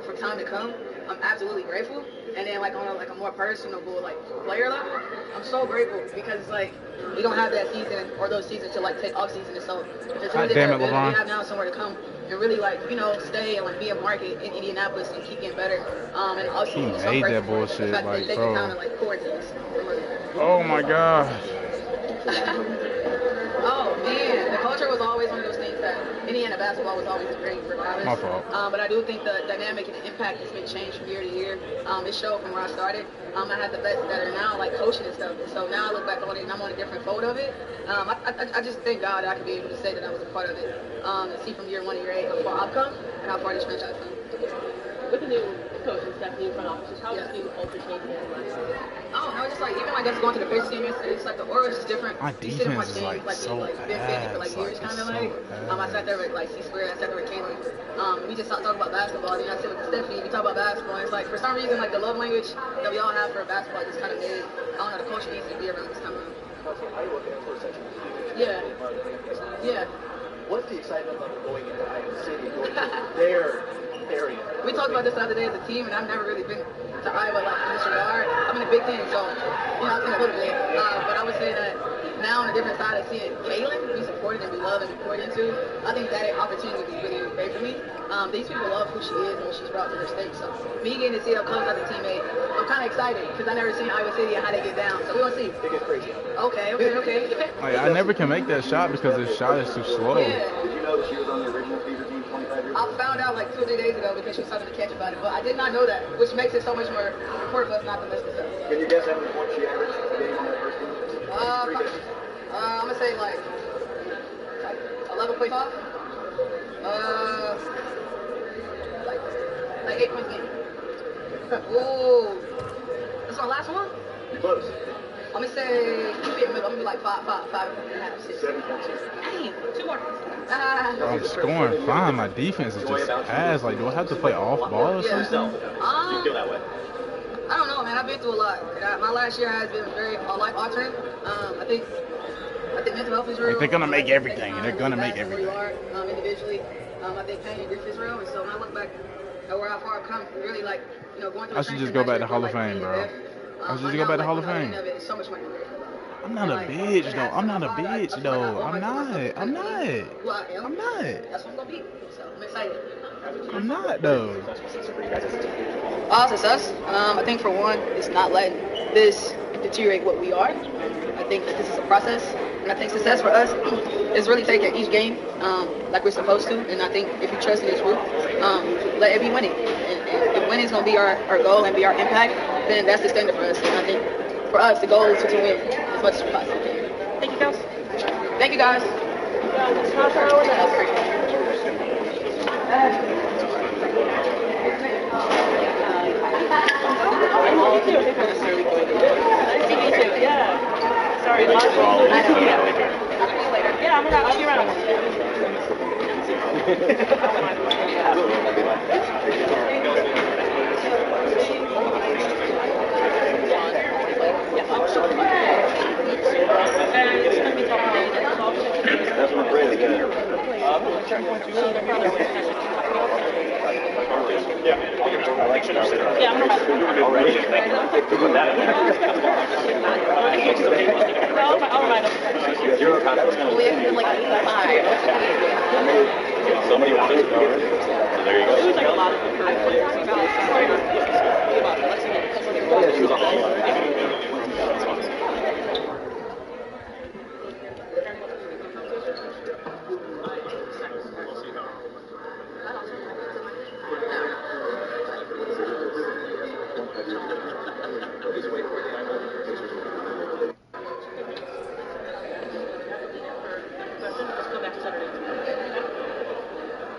for time to come, I'm absolutely grateful. And then on a more personal player level, I'm so grateful because we don't have that season or those seasons to take off season, and so God damn it, we LeBron. have now somewhere to come and really stay and be a market in Indianapolis and keep getting better. And off He season, so made grateful that for bullshit, the fact that like, they bro. take time to quarantine us. Oh my God. Oh man, the culture was always one of those things that Indiana basketball was always great regardless. My fault. But I do think the dynamic and the impact has been changed from year to year. It showed from where I started. I had the vets that are now coaching and stuff. And so now I look back on it and I'm on a different fold of it. I just thank God that I could be able to say that I was a part of it. And see from year 1 to year 8 how far I've come and how far this franchise come. With the new coach and Stephanie in front office, how have you seen the culture changing in the last year? Oh no, just even us going to the Pacers game yesterday, it's the aura is just different. My You sit and defense watch is games so been fading for ass, years, kind of so I sat there with C-Square, I sat there with Kaylin. We just talk about basketball. Then I sit with Stephanie, we talk about basketball. And it's for some reason the love language that we all have for basketball just kind of made. I don't know, the culture needs to be around this time around. Yeah. Yeah. What's the excitement level going into Iowa City, going to their area? We talked about this the other day as a team, and I've never really been to Iowa in this regard. I'm in a Big Ten, so I've seen a little bit. But I would say that now on the different side of seeing Kaylin be supported and be loved and be poured into, I think that opportunity would be really great for me. These people love who she is and what she's brought to their state. So me getting to see her close as a teammate, I'm kind of excited because I never seen Iowa City and how they get down. So we're gonna see. They get crazy. Okay. I never can make that shot because this shot is too slow. Yeah. Did you know that she was on the original Fever team 25 years ago? I found out 2 or 3 days ago because she was talking to Catch about it, but I did not know that, which makes it so much more important for us not to mess this up. Can you guess how many points she averaged a game on that first team? 3 guesses? I'm gonna say 11.5. 8 points a game. Ooh, that's my last one. You're close. I'm gonna say I'm gonna be 5.5, 6. 7.6. Dang, 2 more. I'm scoring fine. My defense is just ass. Do I have to play off ball or something? You feel that way? I don't know, man. I've been through a lot. My last year has been very life altering. I think mental health is real. They're gonna make everything. They're gonna make Where you everything. are individually. I think pain and grief is real, and so when I look back at how far I've come, really going through. I should just go back to Hall of Fame, bro. I should just go back to Hall of Fame. So much money. I'm not a bitch though. I'm not. Well, I am. That's what I'm gonna be. So I'm excited. I'm not though. Success. I think for one, it's not letting this deteriorate what we are. I think that this is a process, and I think success for us is really taking each game like we're supposed to. And I think if you trust in this group, let it be winning. And if winning is gonna be our goal and be our impact, then that's the standard for us. And I think for us, the goal is to win as much as we possibly can. Thank you, guys. Thank you, guys. Yeah. Sorry. Yeah, I'll be around. That's what Brady got. Yeah, I'm already. Zero confidence. Somebody wanted to go. So there you go. Yeah, she was on the team.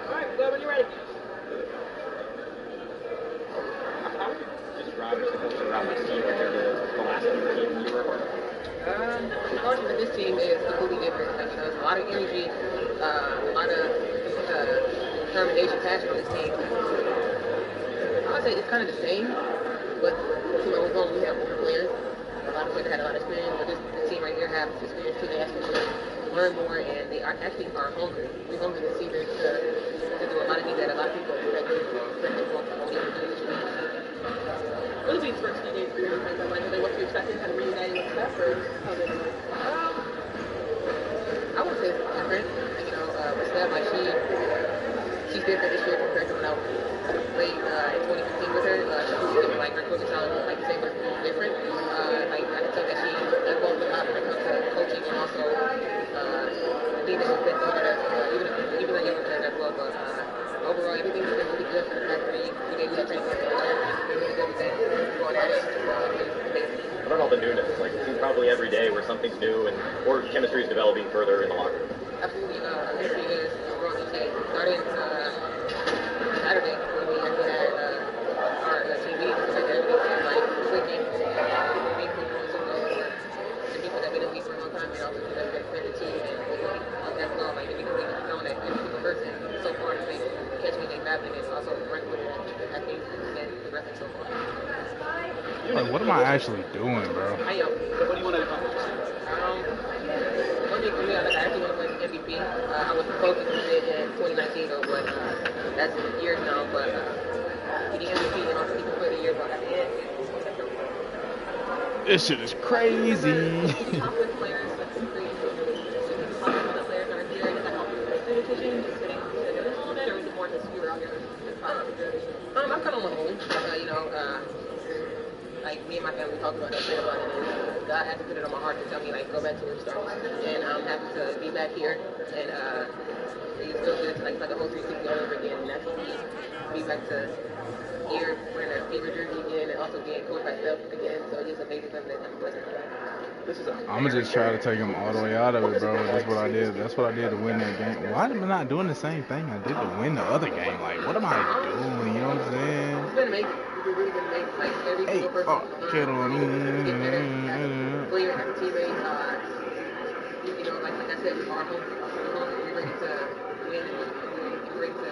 Alright, well, when you're ready. Describe just the culture around this team compared to the last team you were a part of. The culture of this team is completely different. Like, you know, there's a lot of energy, a lot of determination, passion on this team. I would say it's kind of the same, but you know, we have older players. A lot of players had a lot of experience, but this team right here has experience too. They actually want to learn more, and they actually are hungry. We're hungry to see this to do a lot of things that a lot of people expect to do. What have these first few days been like? Are they what you expected, kind of reuniting with stuff, or how's it going? I would say it's different. You know, with Steph, like she's different this year compared to when I played in 2015 with her. She's different, like her coaching style is like the same, but different. Like I can tell that she evolved a lot when it comes to coaching and also being that she's been through that, even the younger players as well. But overall, everything's been really good for the past 3 days. We had training camp. Really good with that. Going at it. What about all the newness? Like, it seems probably every day where something's new and or chemistry is developing further in the locker room. Absolutely. Chemistry is overall insane. Starting Saturday when we had our team meeting, like everything was like clicking. Being cool to people that have been in the league for a long time and also people that have been extended too. And that's all. Like, we know that every single person so far has been catching and grabbing and also running with it. I think and progressing so far. Like, what am I actually doing, bro? What do you want to accomplish? One thing for me, I actually want to win MVP. I was supposed to do it in 2019, though, but that's years now. But getting MVP and also getting player of the year, but at the end, This shit is crazy. I'm kind of on my own. You know, like me and my family talked about that, prayed about it, and God had to put it on my heart to tell me like go back to where you started. And I'm happy to be back here, and it's real good to like play the whole 360 all over again, and actually be back to here wearing that fever jersey again, and also being coached by Steph again. So it's just amazing something that I'm blessed with. I'm gonna just try to take him all the way out of it, bro. That's what I did. That's what I did to win that game. Why am I not doing the same thing I did to win the other game? Like, what am I doing? You know what I'm saying? It's been amazing. It's really been amazing. Like every single person. Kid on me. Player as a teammate. You know, like I said, we are hungry. We're ready to win. We're ready to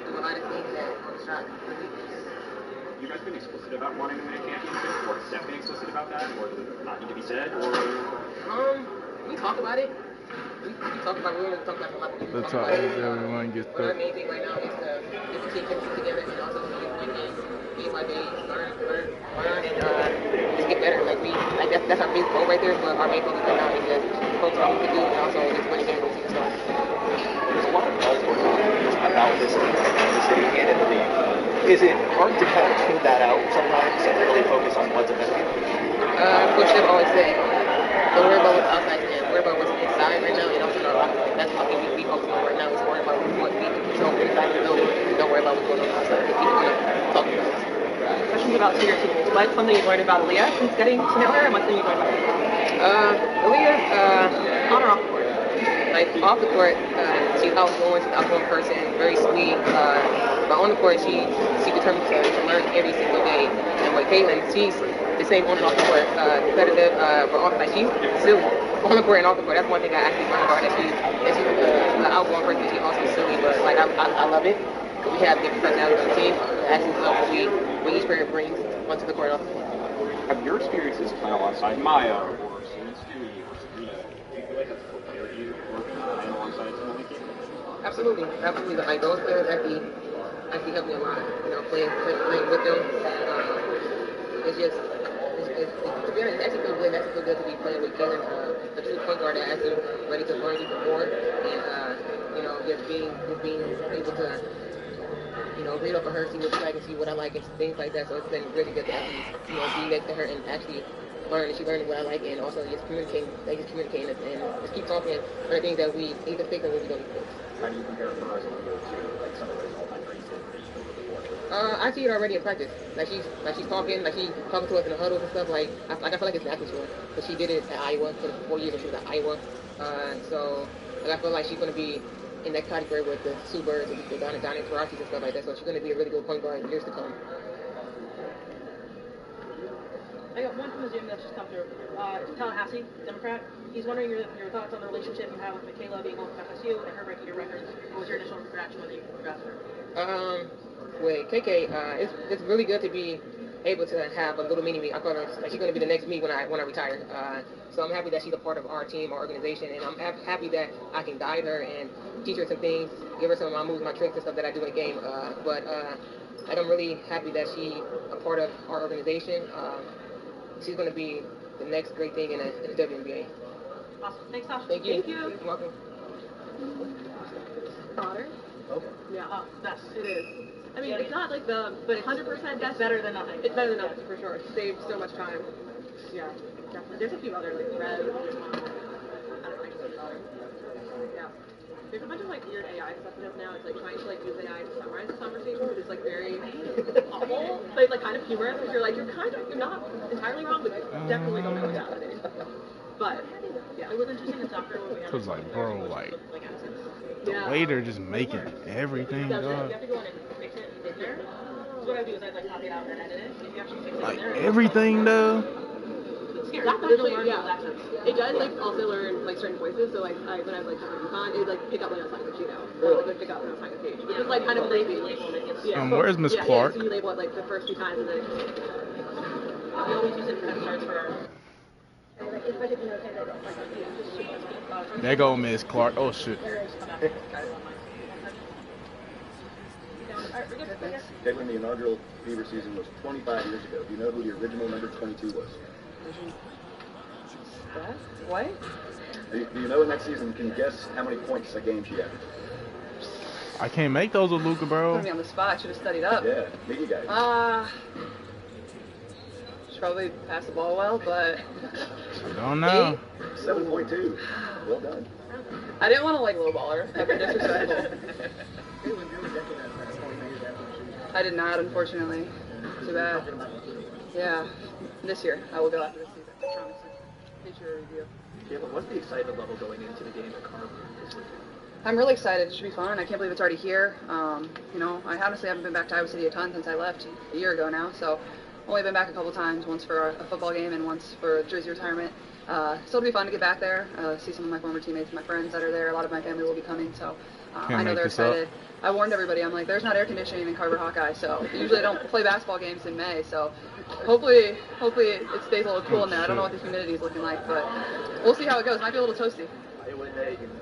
do a lot of things that on the shot. You guys been explicit about wanting to win a championship, or Steph been explicit about that, or does it not need to be said, or? We talk about it. We talk about it. We don't talk about it a lot. That's how everyone gets But our main thing right now is to get the team together and also keep winning day by day, learn, and just get better. Like that's our big goal right there. But our main focus right now is just focus on what we can do and also just win again with the stars. There's a lot of buzz going on about this team in the city and in the league. Is it hard to kind of tune that out sometimes and really focus on what's effective? Coach Steph always said, don't worry about what's outside the worry about what's inside right now, and also that's what we focus on right now is worry about what we can control inside the building. Don't worry about what's going on outside because people are talking about us. Questions about your teammates. What's something you've learned about Aaliyah since getting to know her, and what's something you've learned about her? Aaliyah, on or off the court. Like off the court, she's outgoing person, very sweet. But on the court, she's determined to learn every single day. And with Caitlin, she's the same on and off the court, competitive, but off, like she's silly on the court and off the court. That's one thing I actually learned about her. That she's an outgoing person, but she's also silly. But like I love it because we have different personalities on the team. I actually love what each player brings onto the court and off the court. Have your experiences playing alongside Maya or Stewie or Sabrina, do you feel like that's prepared you for playing alongside someone like you? Absolutely. Like those players actually help me a lot. You know, playing with them. It's just to be honest, it actually feels good. It actually feels good to be playing with Caitlin, the true point guard that actually ready to learn even more, and you know, just being able to read off of her, see what she like and see what I like and things like that. So it's been really good to actually, be next to her and actually learn. And she's learning what I like and also just communicating, and just keep talking on the things that we either fix or what we don't fix. How do you compare her as a leader to like some of those all-time greats that you've been before? I see it already in practice. She's talking to us in the huddles and stuff. I feel like it's natural to her. But she did it at Iowa for the 4 years that she was at Iowa. So I feel like she's going to be in that category with the Sue Birds and the Donna Taurasi's and stuff like that. So she's going to be a really good point guard in years to come. I got one from the Zoom that's just come through. Tallahassee, Democrat. He's wondering your thoughts on the relationship you have with Michaela being home from FSU and her breaking your records. What was your initial reaction when you got her? With KK, it's really good to be able to have a little mini me. I call her like she's going to be the next me when I retire. So I'm happy that she's a part of our team, our organization, and I'm happy that I can guide her and teach her some things, give her some of my moves, my tricks and stuff that I do in the game. But I'm really happy that she's a part of our organization. She's going to be the next great thing in the WNBA. Awesome. Thanks, Tasha. Thank you. You're welcome. Daughter? Okay. Yeah. Best. It is. I mean, it's not like but 100% It's better than nothing. It's better than nothing, for sure. It saves so much time. Yeah, definitely. There's a few other, like, red. I don't know, daughter. Yeah. There's a bunch of, weird AI stuff up now. It's, trying to, use AI to summarize the conversation, which is, very awful. But it's, kind of humorous, because you're not entirely wrong, but you definitely don't know what's happening. But, yeah. It was interesting in soccer when we had... Cause bro, the way they're just making everything, You have dog. to go in and fix it in there. So what I do is I copy it out and edit it. If you actually fix it in there, Everything, though. it's scary. Literally, it does also learn certain voices. So when I was UConn, it would pick up when I was talking to Gino, or it would pick up when I was talking to Paige. It was kind of lazy. Where's Miss Clark? So you label it the first 2 times, and then we always use it for charts for. There go Miss Clark. Oh shit. Caitlin, the inaugural Fever season was 25 years ago. Do you know who the original number 22 was? What? Do you know in that season, can you guess how many points a game she averaged? I can't make those with Luca, bro. Put me on the spot. I should have studied up. Yeah, me you guys. Should probably pass the ball well, but... I don't know. 7.2. Well done. I didn't want to lowball her. That'd be disrespectful. I did not, unfortunately. Too bad. Yeah. This year. I will go after this season. I promise you. Future review. Yeah, but what's the excitement level going into the game at Carver this weekend? I'm really excited. It should be fun. I can't believe it's already here. I honestly haven't been back to Iowa City a ton since I left a year ago now. So only been back a couple times, once for a football game and once for jersey retirement. So it'll be fun to get back there, see some of my former teammates, my friends that are there. A lot of my family will be coming, so I know they're excited. I warned everybody. I'm like, there's not air conditioning in Carver Hawkeye, so usually I don't play basketball games in May. So hopefully it stays a little cool in there. I don't know what the humidity is looking like, but we'll see how it goes. It might be a little toasty.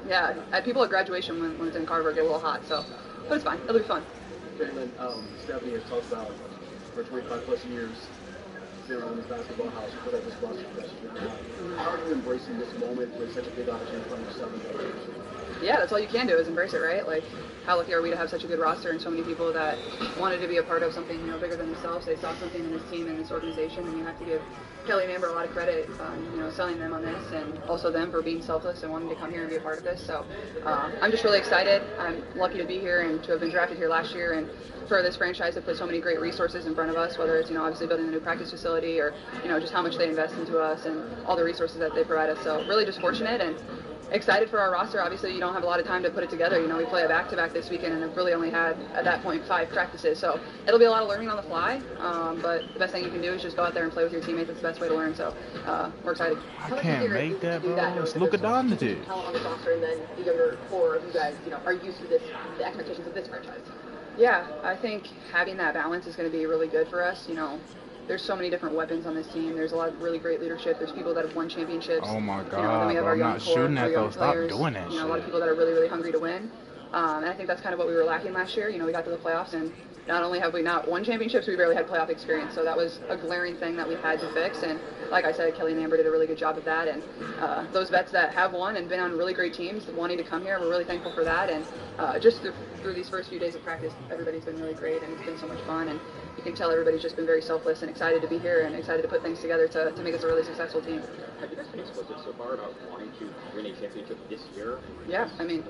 Yeah, people at graduation when it's in Carver get a little hot, but it's fine. It'll be fun. Caitlin, Stephanie has talked about for 25 plus years there on this basketball house, you put up this roster for How are you embracing this moment with such a big opportunity from yourself? Yeah, that's all you can do is embrace it, right? How lucky are we to have such a good roster and so many people that wanted to be a part of something bigger than themselves. They saw something in this team and this organization, and you have to give Kelly and Amber a lot of credit on selling them on this, and also them for being selfless and wanting to come here and be a part of this. So I'm just really excited. I'm lucky to be here and to have been drafted here last year, and for this franchise to put so many great resources in front of us, whether it's obviously building a new practice facility or just how much they invest into us and all the resources that they provide us. So really just fortunate and excited for our roster. Obviously, you don't have a lot of time to put it together. We play a back-to-back this weekend and have really only had, at that point, 5 practices. So it'll be a lot of learning on the fly, but the best thing you can do is just go out there and play with your teammates. It's the best way to learn. So we're excited. I can't make that, bro. It's Luka Doncic. Talent on the roster, and then the younger core of you guys, are used to the expectations of this franchise. Yeah, I think having that balance is going to be really good for us. There's so many different weapons on this team. There's a lot of really great leadership. There's people that have won championships. Oh my God, then we have bro, our young I'm not core, shooting at young those. Stop players. doing that shit. A lot of people that are really, really hungry to win. And I think that's kind of what we were lacking last year. We got to the playoffs and not only have we not won championships, we barely had playoff experience. So that was a glaring thing that we had to fix. And like I said, Kelly and Amber did a really good job of that. And those vets that have won and been on really great teams wanting to come here, we're really thankful for that. And just through these first few days of practice, everybody's been really great, and it's been so much fun. And you can tell everybody's just been very selfless and excited to be here and excited to put things together to make us a really successful team. Have you guys been explicit so far about wanting to win a championship this year? Yeah, I mean,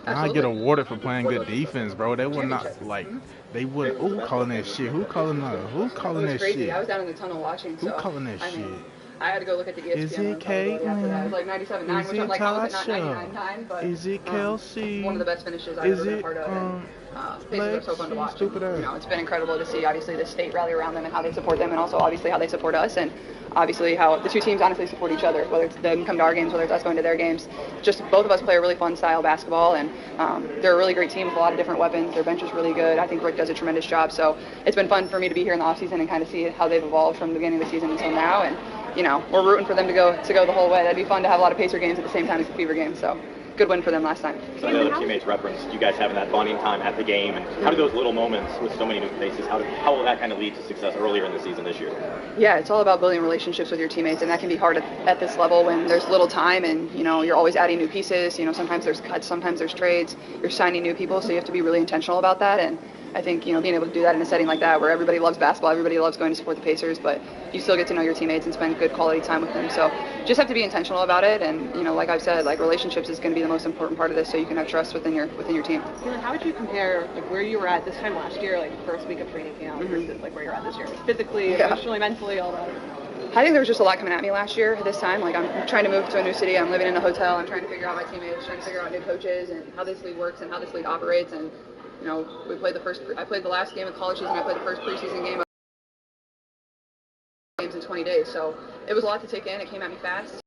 I get awarded for playing good defense, bro. They would not like. They would. Who calling that shit? Who calling that? Who calling that crazy. shit? I was down in the tunnel watching. Who So, calling that shit? I had to go look at the ESPN. Is it Caitlin? After that. It was like 97.9, which I'm like, how was it not 99.9? But is it Kelsey? One of the best finishes I've ever been a part of. Basically, it's so fun to watch. It's been incredible to see, obviously, the state rally around them and how they support them, and also obviously how they support us, and obviously how the two teams honestly support each other, whether it's them come to our games, whether it's us going to their games. Just both of us play a really fun style of basketball, and they're a really great team with a lot of different weapons. Their bench is really good. I think Rick does a tremendous job. So it's been fun for me to be here in the offseason and kind of see how they've evolved from the beginning of the season until now. And we're rooting for them to go the whole way. That'd be fun to have a lot of Pacer games at the same time as the Fever games. So good win for them last time. So I know the teammates referenced you guys having that bonding time at the game, and how do those little moments with so many new faces, how will that kind of lead to success earlier in the season this year? Yeah, it's all about building relationships with your teammates, and that can be hard at this level when there's little time and, you're always adding new pieces. Sometimes there's cuts, sometimes there's trades. You're signing new people, so you have to be really intentional about that. And I think, being able to do that in a setting like that where everybody loves basketball, everybody loves going to support the Pacers, but you still get to know your teammates and spend good quality time with them. So just have to be intentional about it. And, like I've said, relationships is going to be the most important part of this, so you can have trust within your team. How would you compare where you were at this time last year, the first week of training camp, versus where you're at this year? Physically, emotionally, mentally, all that? I think there was just a lot coming at me last year at this time. I'm trying to move to a new city. I'm living in a hotel. I'm trying to figure out my teammates, trying to figure out new coaches and how this league works and how this league operates. And I played the last game of college season. I played the first preseason game of games in 20 days. So it was a lot to take in. It came at me fast.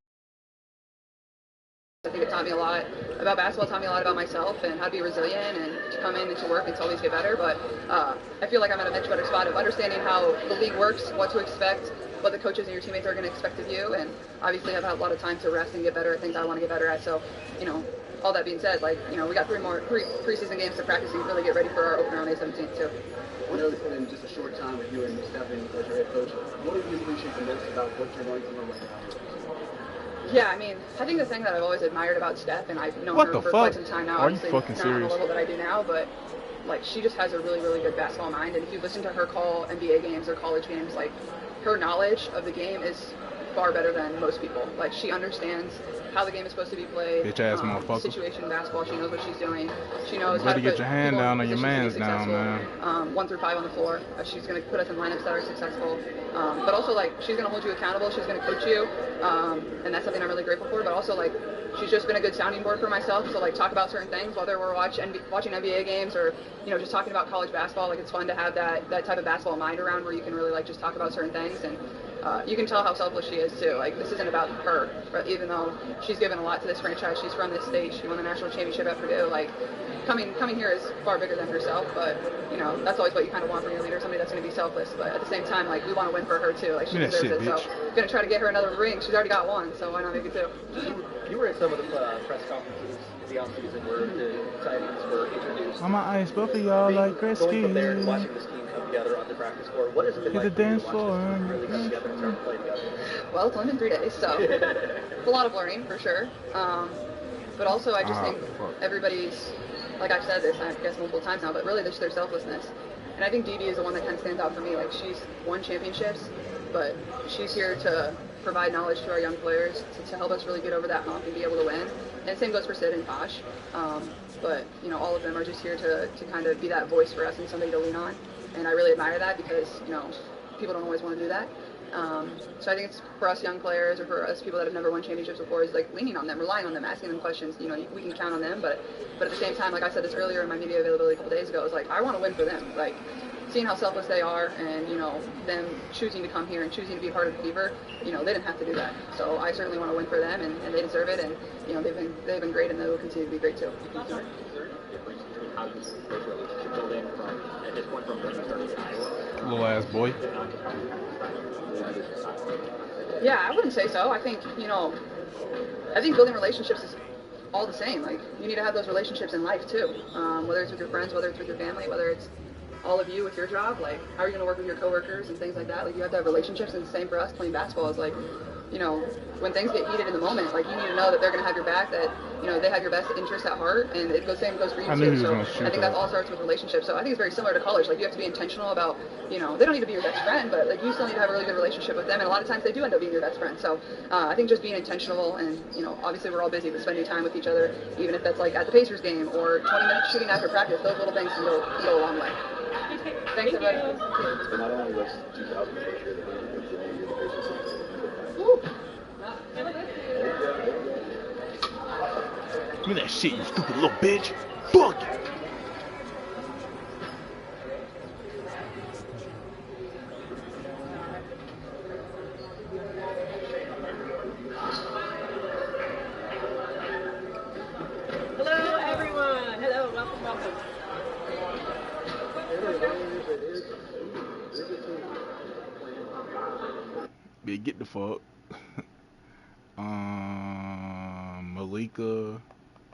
I think it taught me a lot about basketball. It taught me a lot about myself and how to be resilient and to come in and to work and to always get better. But I feel like I'm at a much better spot of understanding how the league works, what to expect, what the coaches and your teammates are going to expect of you, and obviously I've had a lot of time to rest and get better at things I want to get better at. So, all that being said, we got three preseason games to practice and really get ready for our opener on May 17th too. I know it's been just a short time with you and Stephanie as your head coach. What do you appreciate the most about what you're going through right now? Yeah, I think the thing that I've always admired about Steph, and I've known her for quite some time now, obviously not on the level that I do now, but she just has a really, really good basketball mind. And if you listen to her call NBA games or college games, her knowledge of the game is far better than most people. She understands how the game is supposed to be played. Bitch ass motherfucker. Situation basketball. She knows what she's doing. She knows how to get your hand down on your man's now, man. 1 through 5 on the floor. She's going to put us in lineups that are successful. But also, she's going to hold you accountable. She's going to coach you. And that's something I'm really grateful for. But also, she's just been a good sounding board for myself. So, talk about certain things, whether we're watching NBA games or, just talking about college basketball. It's fun to have that type of basketball mind around where you can really, just talk about certain things. And you can tell how selfless she is, too. This isn't about her. Even though she's given a lot to this franchise, she's from this state. She won the national championship at Purdue. Coming here is far bigger than herself. But, that's always what you kind of want from your leader, somebody that's going to be selfless. But at the same time, we want to win for her, too. She deserves it. So I'm going to try to get her another ring. She's already got one, so why not make it two? You were at some of the press conferences in the offseason where the signings were introduced. I'm gonna ice both of y'all like Gretzky. Going from there and watching this team come together on the practice court, what has it been like for you to watch this team really come together and start to play together? Well, it's only been 3 days, so it's a lot of learning for sure. But also, I just think everybody's, I've said this, I guess multiple times now, but really just their selflessness. And I think Dee Dee is the one that kind of stands out for me. She's won championships, but she's here to provide knowledge to our young players to help us really get over that hump and be able to win. And same goes for Sid and Tosh. But, all of them are just here to kind of be that voice for us and somebody to lean on. And I really admire that because, people don't always want to do that. So I think it's for us young players or for us people that have never won championships before is leaning on them, relying on them, asking them questions. We can count on them, but at the same time, I said this earlier in my media availability a couple days ago, it's I want to win for them. Seeing how selfless they are and, them choosing to come here and choosing to be part of the Fever, they didn't have to do that. So I certainly want to win for them and they deserve it, and, they've been great and they will continue to be great too. Is there a difference between how you approach relationship building at this point from when you started in Iowa? Little ass boy. Yeah, I wouldn't say so. I think, I think building relationships is all the same. You need to have those relationships in life too, whether it's with your friends, whether it's with your family, whether it's all of you with your job, like, how are you going to work with your coworkers and things like that? Like, you have to have relationships, and the same for us playing basketball is like, you know, when things get heated in the moment, like, you need to know that they're going to have your back, that, you know, they have your best interest at heart, and same goes for you too. So I think that all starts with relationships. So I think it's very similar to college. Like, you have to be intentional about, you know, they don't need to be your best friend, but like, you still need to have a really good relationship with them, and a lot of times they do end up being your best friend. So I think just being intentional, and, you know, obviously we're all busy, but spending time with each other, even if that's like at the Pacers game or 20 minutes shooting after practice, those little things can go a long way. Thanks, everybody. So not only was 2000 the first year that they did the year the Pacers Give me that shit, you stupid little bitch. Fuck you. Hello, everyone. Hello, welcome. Yeah, get the fuck.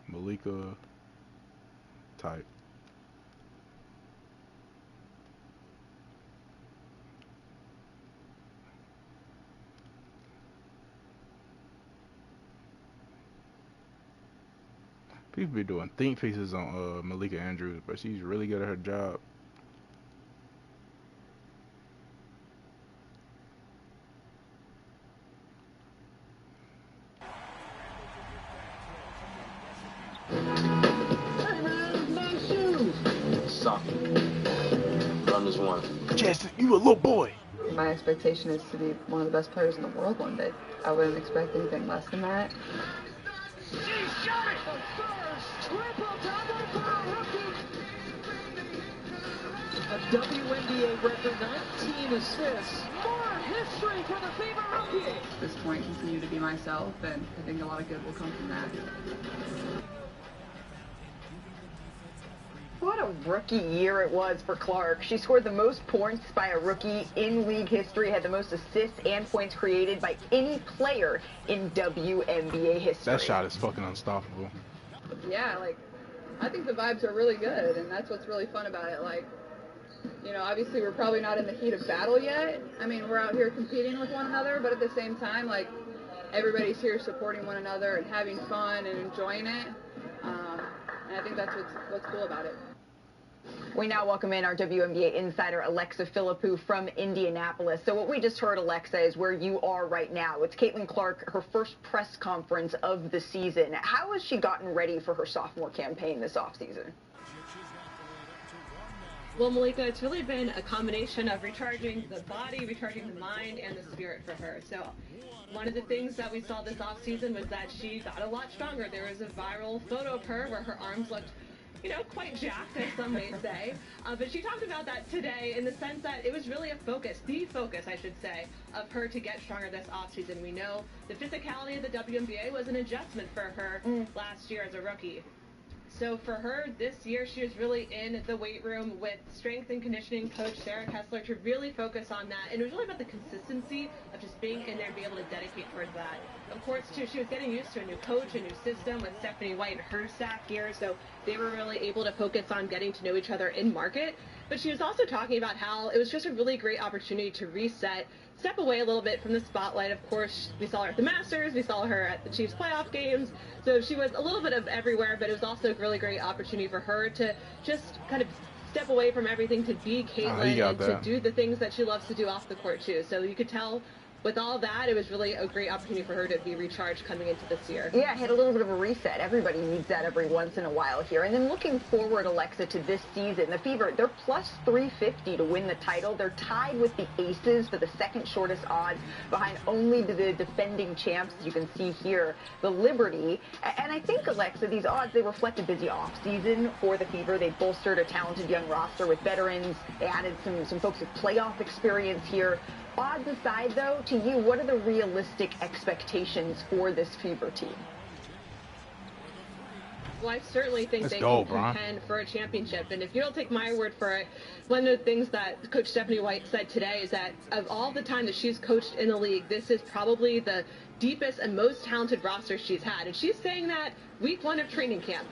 Malika type. People be doing think pieces on Malika Andrews, but she's really good at her job. Suck. Run is one. Justin, you a little boy. My expectation is to be one of the best players in the world one day. I wouldn't expect anything less than that. A WNBA record, 19 assists. More history for the Fever rookie. At this point, continue to be myself, and I think a lot of good will come from that. What a rookie year it was for Clark. She scored the most points by a rookie in league history, had the most assists and points created by any player in WNBA history. That shot is fucking unstoppable. Yeah, like, I think the vibes are really good, and that's what's really fun about it. Like, you know, obviously we're probably not in the heat of battle yet. I mean, we're out here competing with one another, but at the same time, like, everybody's here supporting one another and having fun and enjoying it. And I think that's what's cool about it. We now welcome in our WNBA insider, Alexa Philippou from Indianapolis. So what we just heard, Alexa, is where you are right now. It's Caitlin Clark, her first press conference of the season. How has she gotten ready for her sophomore campaign this offseason? Well, Malika, it's really been a combination of recharging the body, recharging the mind, and the spirit for her. So one of the things that we saw this offseason was that she got a lot stronger. There was a viral photo of her where her arms looked, you know, quite jacked, as some may say. But she talked about that today in the sense that it was really a focus, the focus, I should say, of her to get stronger this offseason. We know the physicality of the WNBA was an adjustment for her last year as a rookie. So for her this year, she was really in the weight room with strength and conditioning coach Sarah Kessler to really focus on that. And it was really about the consistency of just being in there and being able to dedicate towards that. Of course, too, she was getting used to a new coach, a new system with Stephanie White and her staff here. So they were really able to focus on getting to know each other in market. But she was also talking about how it was just a really great opportunity to reset, step away a little bit from the spotlight. Of course, we saw her at the Masters, we saw her at the Chiefs playoff games, so she was a little bit of everywhere, but it was also a really great opportunity for her to just kind of step away from everything to be Caitlin and to do the things that she loves to do off the court too. So you could tell with all that, it was really a great opportunity for her to be recharged coming into this year. Yeah, hit a little bit of a reset. Everybody needs that every once in a while here. And then looking forward, Alexa, to this season, the Fever, they're plus 350 to win the title. They're tied with the Aces for the second shortest odds, behind only the defending champs, as you can see here, the Liberty. And I think, Alexa, these odds, they reflect a busy offseason for the Fever. They bolstered a talented young roster with veterans. They added some folks with playoff experience here. Odds aside, though, to you, what are the realistic expectations for this Fever team? Well, I certainly think they can contend for a championship. And if you don't take my word for it, one of the things that Coach Stephanie White said today is that of all the time that she's coached in the league, this is probably the deepest and most talented roster she's had. And she's saying that week 1 of training camp.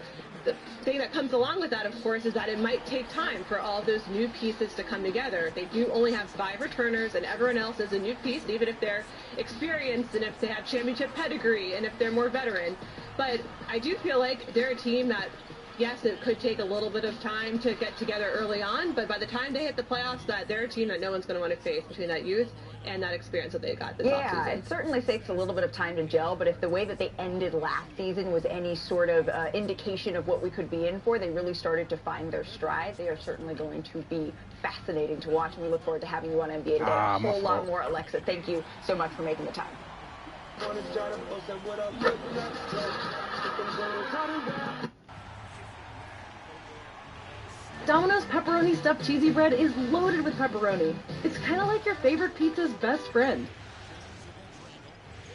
The thing that comes along with that, of course, is that it might take time for all those new pieces to come together. They do only have 5 returners, and everyone else is a new piece, even if they're experienced and if they have championship pedigree and if they're more veteran. But I do feel like they're a team that, yes, it could take a little bit of time to get together early on, but by the time they hit the playoffs, that they're a team that no one's going to want to face between that youth and that experience that they got this offseason. Yeah, it certainly takes a little bit of time to gel, but if the way that they ended last season was any sort of indication of what we could be in for, they really started to find their stride. They are certainly going to be fascinating to watch, and we look forward to having you on NBA Today. A whole lot more. Alexa, thank you so much for making the time. Domino's pepperoni stuffed cheesy bread is loaded with pepperoni. It's kind of like your favorite pizza's best friend.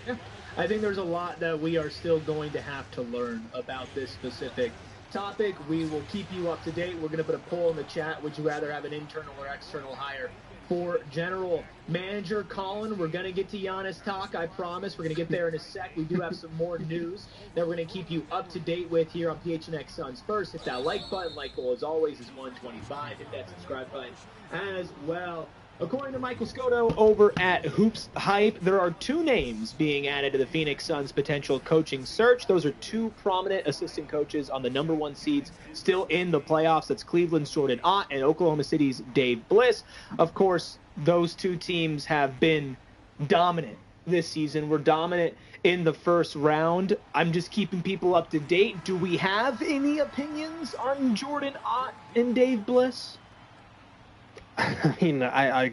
Yeah, I think there's a lot that we are still going to have to learn about this specific topic. We will keep you up to date. We're going to put a poll in the chat. Would you rather have an internal or external hire for general manager Colin? We're going to get to Giannis talk, I promise. We're going to get there in a sec. We do have some more news that we're going to keep you up to date with here on PHNX Suns First. Hit that like button. Like goal, as always, is 125. Hit that subscribe button as well. According to Michael Scotto over at Hoops Hype, there are 2 names being added to the Phoenix Suns' potential coaching search. Those are 2 prominent assistant coaches on the #1 seeds still in the playoffs. That's Cleveland's Jordan Ott and Oklahoma City's Dave Bliss. Of course, those 2 teams have been dominant this season. We're dominant in the first round. I'm just keeping people up to date. Do we have any opinions on Jordan Ott and Dave Bliss? I mean, I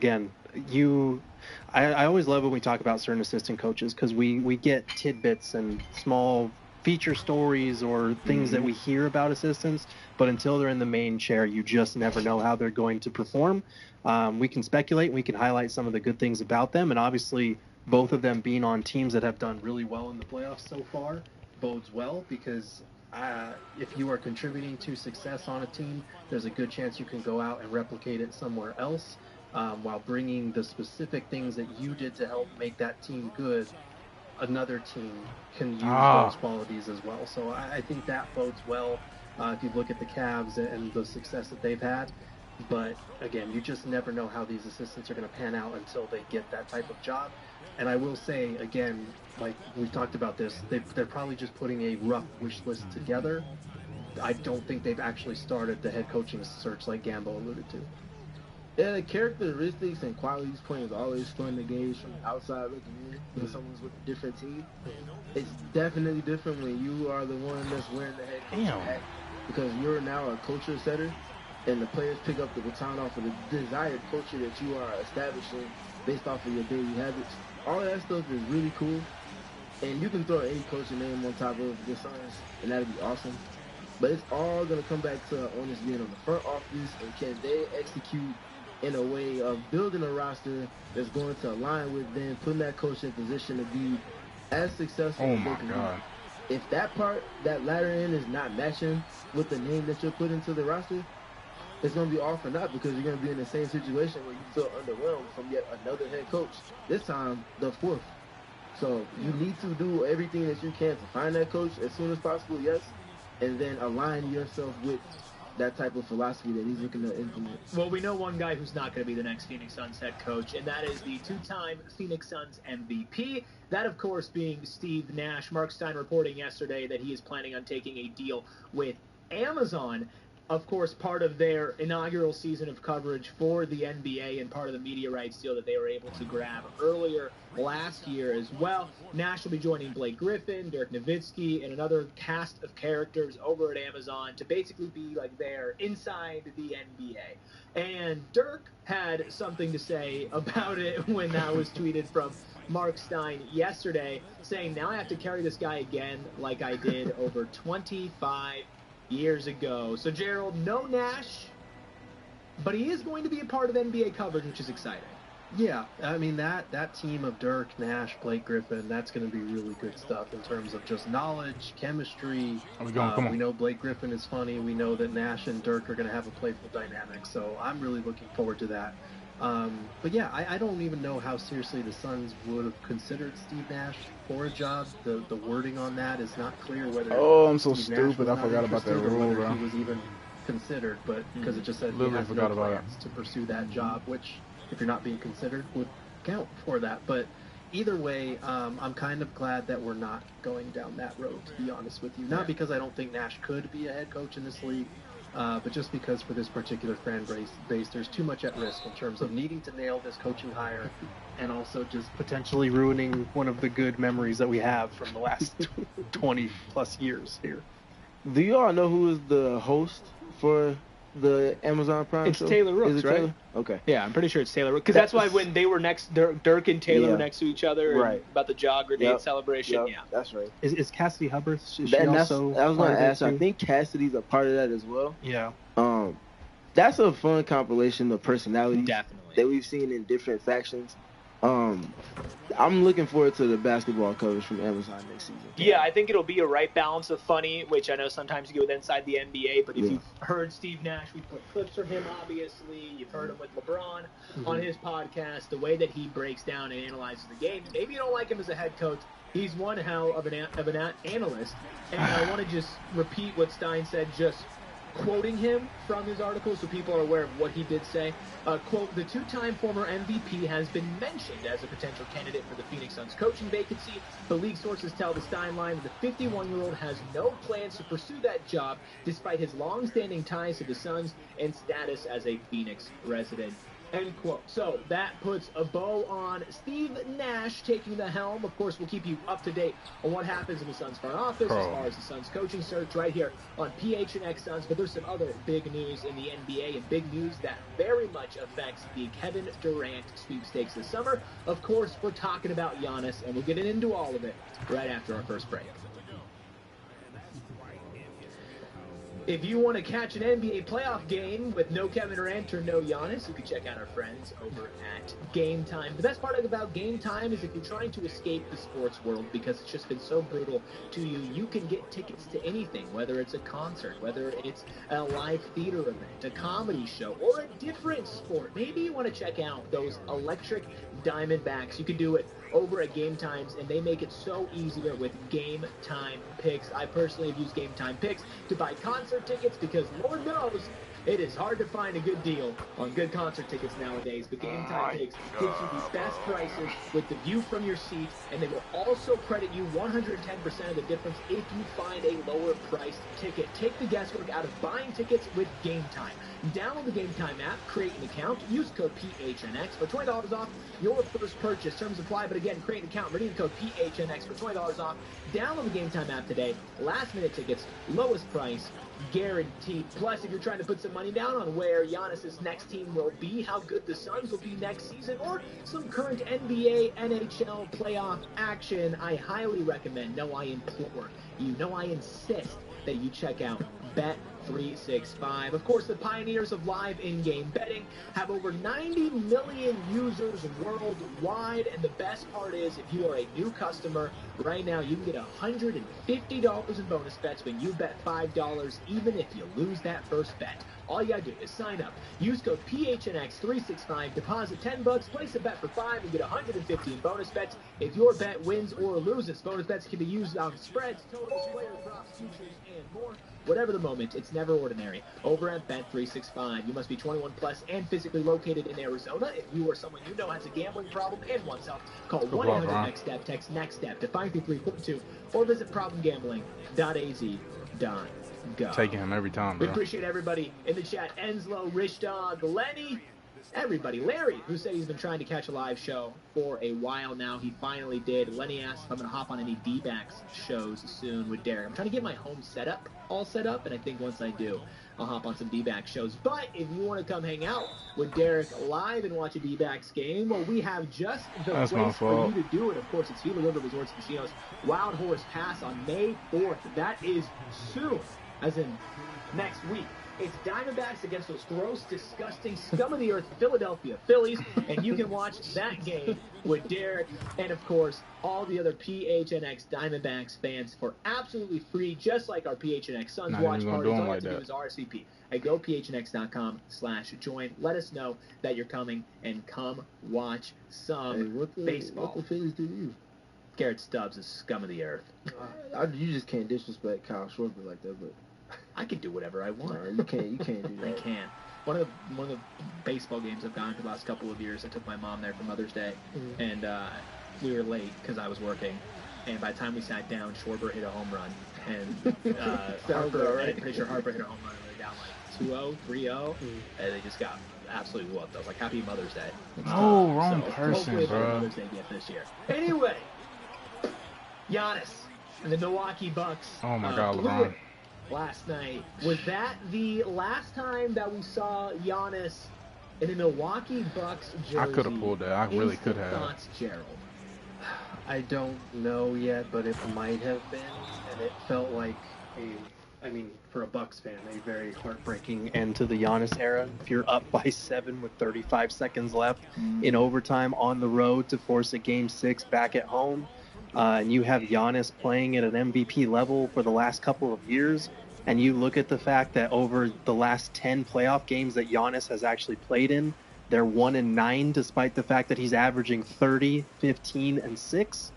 always love when we talk about certain assistant coaches because we get tidbits and small feature stories or things that we hear about assistants, but until they're in the main chair, you just never know how they're going to perform. We can speculate, we can highlight some of the good things about them, and obviously both of them being on teams that have done really well in the playoffs so far bodes well because if you are contributing to success on a team, there's a good chance you can go out and replicate it somewhere else while bringing the specific things that you did to help make that team good. Another team can use those qualities as well. So I think that bodes well if you look at the Cavs and the success that they've had. But again, you just never know how these assistants are going to pan out until they get that type of job. And I will say, again, like we've talked about this, they're probably just putting a rough wish list together. I don't think they've actually started the head coaching search like Gambo alluded to. Yeah, the characteristics and qualities point is always fun to gauge from the outside looking in when someone's with a different team. It's definitely different when you are the one that's wearing the head coaching hat because you're now a culture setter and the players pick up the baton off of the desired culture that you are establishing based off of your daily habits. All of that stuff is really cool, and you can throw any coaching name on top of the Suns, and that'd be awesome. But it's all going to come back to owners being on the front office, and can they execute in a way of building a roster that's going to align with them, putting that coach in position to be as successful as they can be. If that part, that latter end is not matching with the name that you're putting into the roster, it's going to be all for naught because you're going to be in the same situation where you feel underwhelmed from yet another head coach, this time the 4th. So you need to do everything that you can to find that coach as soon as possible, yes, and then align yourself with that type of philosophy that he's looking to implement. Well, we know one guy who's not going to be the next Phoenix Suns head coach, and that is the 2-time Phoenix Suns MVP. That, of course, being Steve Nash. Mark Stein reporting yesterday that he is planning on taking a deal with Amazon. Of course, part of their inaugural season of coverage for the NBA and part of the media rights deal that they were able to grab earlier last year as well. Nash will be joining Blake Griffin, Dirk Nowitzki, and another cast of characters over at Amazon to basically be like their inside the NBA. And Dirk had something to say about it when that was tweeted from Mark Stein yesterday, saying, now I have to carry this guy again like I did over 25 years ago. So, Gerald, no Nash, but he is going to be a part of NBA coverage, which is exciting. Yeah, I mean, that team of Dirk, Nash, Blake Griffin, that's going to be really good stuff in terms of just knowledge, chemistry. We know Blake Griffin is funny. We know that Nash and Dirk are going to have a playful dynamic. So I'm really looking forward to that. But yeah, I don't even know how seriously the Suns would have considered Steve Nash for a job. The wording on that is not clear whether Oh, I'm so Steve Nash stupid. was I not forgot about that interested or rule, whether bro. he was even considered, but because it just said he Literally has no forgot about it. plans to pursue that job, which if you're not being considered would count for that. But either way, I'm kind of glad that we're not going down that road, to be honest with you. Not because I don't think Nash could be a head coach in this league, but just because for this particular fan base, there's too much at risk in terms of needing to nail this coaching hire and also just potentially ruining one of the good memories that we have from the last 20 plus years here. Do you all know who is the host for the Amazon Prime It's show? Taylor Rooks, Is it right? Taylor? Okay. Yeah, I'm pretty sure it's Taylor Rooks. Because that's why when they were next, Dirk and Taylor were next to each other, Right. and about the jaw grenade celebration. Yeah. That's right. Is Cassidy Hubbard? I was going to ask. I think Cassidy's a part of that as well. Yeah. That's a fun compilation of personalities that we've seen in different factions. I'm looking forward to the basketball coverage from Amazon next season. Yeah, I think it'll be a right balance of funny, which I know sometimes you go with inside the NBA, but if you've heard Steve Nash, we put clips from him, obviously. You've heard him with LeBron on his podcast, the way that he breaks down and analyzes the game. Maybe you don't like him as a head coach. He's one hell of an analyst. And I want to just repeat what Stein said, just quoting him from his article so people are aware of what he did say. Quote, the two-time former MVP has been mentioned as a potential candidate for the Phoenix Suns coaching vacancy. The league sources tell the Stein line that the 51-year-old has no plans to pursue that job despite his long-standing ties to the Suns and status as a Phoenix resident. End quote. So that puts a bow on Steve Nash taking the helm. Of course, we'll keep you up to date on what happens in the Suns front office as far as the Suns coaching search right here on PHNX Suns. But there's some other big news in the NBA and big news that very much affects the Kevin Durant sweepstakes this summer. Of course, we're talking about Giannis, and we'll get into all of it right after our first break. If you want to catch an NBA playoff game with no Kevin Durant or no Giannis, you can check out our friends over at Game Time. The best part about Game Time is if you're trying to escape the sports world because it's just been so brutal to you, you can get tickets to anything, whether it's a concert, whether it's a live theater event, a comedy show, or a different sport. Maybe you want to check out those electric Diamondbacks. You can do it over at Game Times, and they make it so easier with Game Time Picks. I personally have used Game Time Picks to buy concert tickets because Lord knows it is hard to find a good deal on good concert tickets nowadays, but Game Time Picks gives you the best prices with the view from your seat, and they will also credit you 110% of the difference if you find a lower priced ticket. Take the guesswork out of buying tickets with Game Time. Download the Game Time app, create an account, use code PHNX for $20 off your first purchase. Terms apply, but again, create an account, redeem code PHNX for $20 off. Download the Game Time app today. Last minute tickets, lowest price, guaranteed. Plus, if you're trying to put some money down on where Giannis's next team will be, how good the Suns will be next season, or some current NBA, NHL playoff action, I highly recommend, no, I implore you, no, I insist that you check out Bet365. Of course, the pioneers of live in-game betting have over 90 million users worldwide, and the best part is, if you are a new customer, right now you can get $150 in bonus bets when you bet $5, even if you lose that first bet. All you gotta do is sign up. Use code PHNX365, deposit $10, place a bet for $5, and get $150 in bonus bets. If your bet wins or loses, bonus bets can be used on spreads, totals, player props, futures, and more. Whatever the moment, it's never ordinary. Over at Bet365, you must be 21 plus and physically located in Arizona. If you or someone you know has a gambling problem and wants help, call 1-800-NEXT-STEP, text NEXT STEP to 53342, or visit problemgambling.az.go. Taking him every time, We bro. appreciate everybody in the chat. Enslow, Rich Dog, Lenny, everybody. Larry, who said he's been trying to catch a live show for a while now. He finally did. Lenny asked if I'm going to hop on any D-backs shows soon with Derek. I'm trying to get my home setup all set up, and I think once I do, I'll hop on some D-back shows. But if you want to come hang out with Derek live and watch a D-backs game, well, we have just the That's my place for fault. you to do it. Of course, it's Gila River Resorts and Casinos Wild Horse Pass on May 4th. That is soon, as in next week. It's Diamondbacks against those gross, disgusting, scum-of-the-earth Philadelphia Phillies, and you can watch that game with Derek and, of course, all the other PHNX Diamondbacks fans for absolutely free, just like our PHNX Suns Not watch even gonna parties. do 'em All you like have to do that. is RSVP and go phnx.com/join. Let us know that you're coming and come watch some baseball. What the Phillies do to you? Garrett Stubbs is scum of the earth. You just can't disrespect Kyle Schwarber like that, but I can do whatever I want. No, you can't do that. I can't. One of the baseball games I've gone to the last couple of years, I took my mom there for Mother's Day, and we were late because I was working. And by the time we sat down, Schwarber hit a home run, and Harper, I'm pretty sure Harper hit a home run, and they're down like 2-0, 3-0, and they just got absolutely whooped. I was like, Happy Mother's Day. No, wrong person, hopefully bro. Mother's Day gift this year. Anyway, Giannis and the Milwaukee Bucks. Oh my God, blew LeBron. it last night. Was that the last time that we saw Giannis in a Milwaukee Bucks jersey? I could have pulled that. I really could Instant have. Thoughts, Gerald? I don't know yet, but it might have been, and it felt like for a Bucks fan, a very heartbreaking end to the Giannis era. If you're up by 7 with 35 seconds left in overtime on the road to force a Game 6 back at home, and you have Giannis playing at an MVP level for the last couple of years, and you look at the fact that over the last 10 playoff games that Giannis has actually played in, they're 1-9 despite the fact that he's averaging 30, 15, and 6.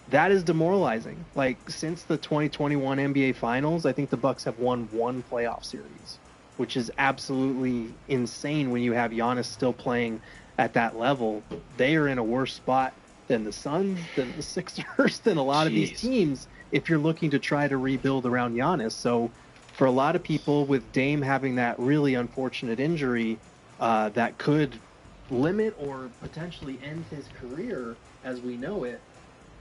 That is demoralizing. Like, since the 2021 NBA Finals, I think the Bucks have won one playoff series, which is absolutely insane when you have Giannis still playing at that level. They are in a worse spot than the Suns, than the Sixers, than a lot of these teams if you're looking to try to rebuild around Giannis. So for a lot of people, with Dame having that really unfortunate injury that could limit or potentially end his career as we know it,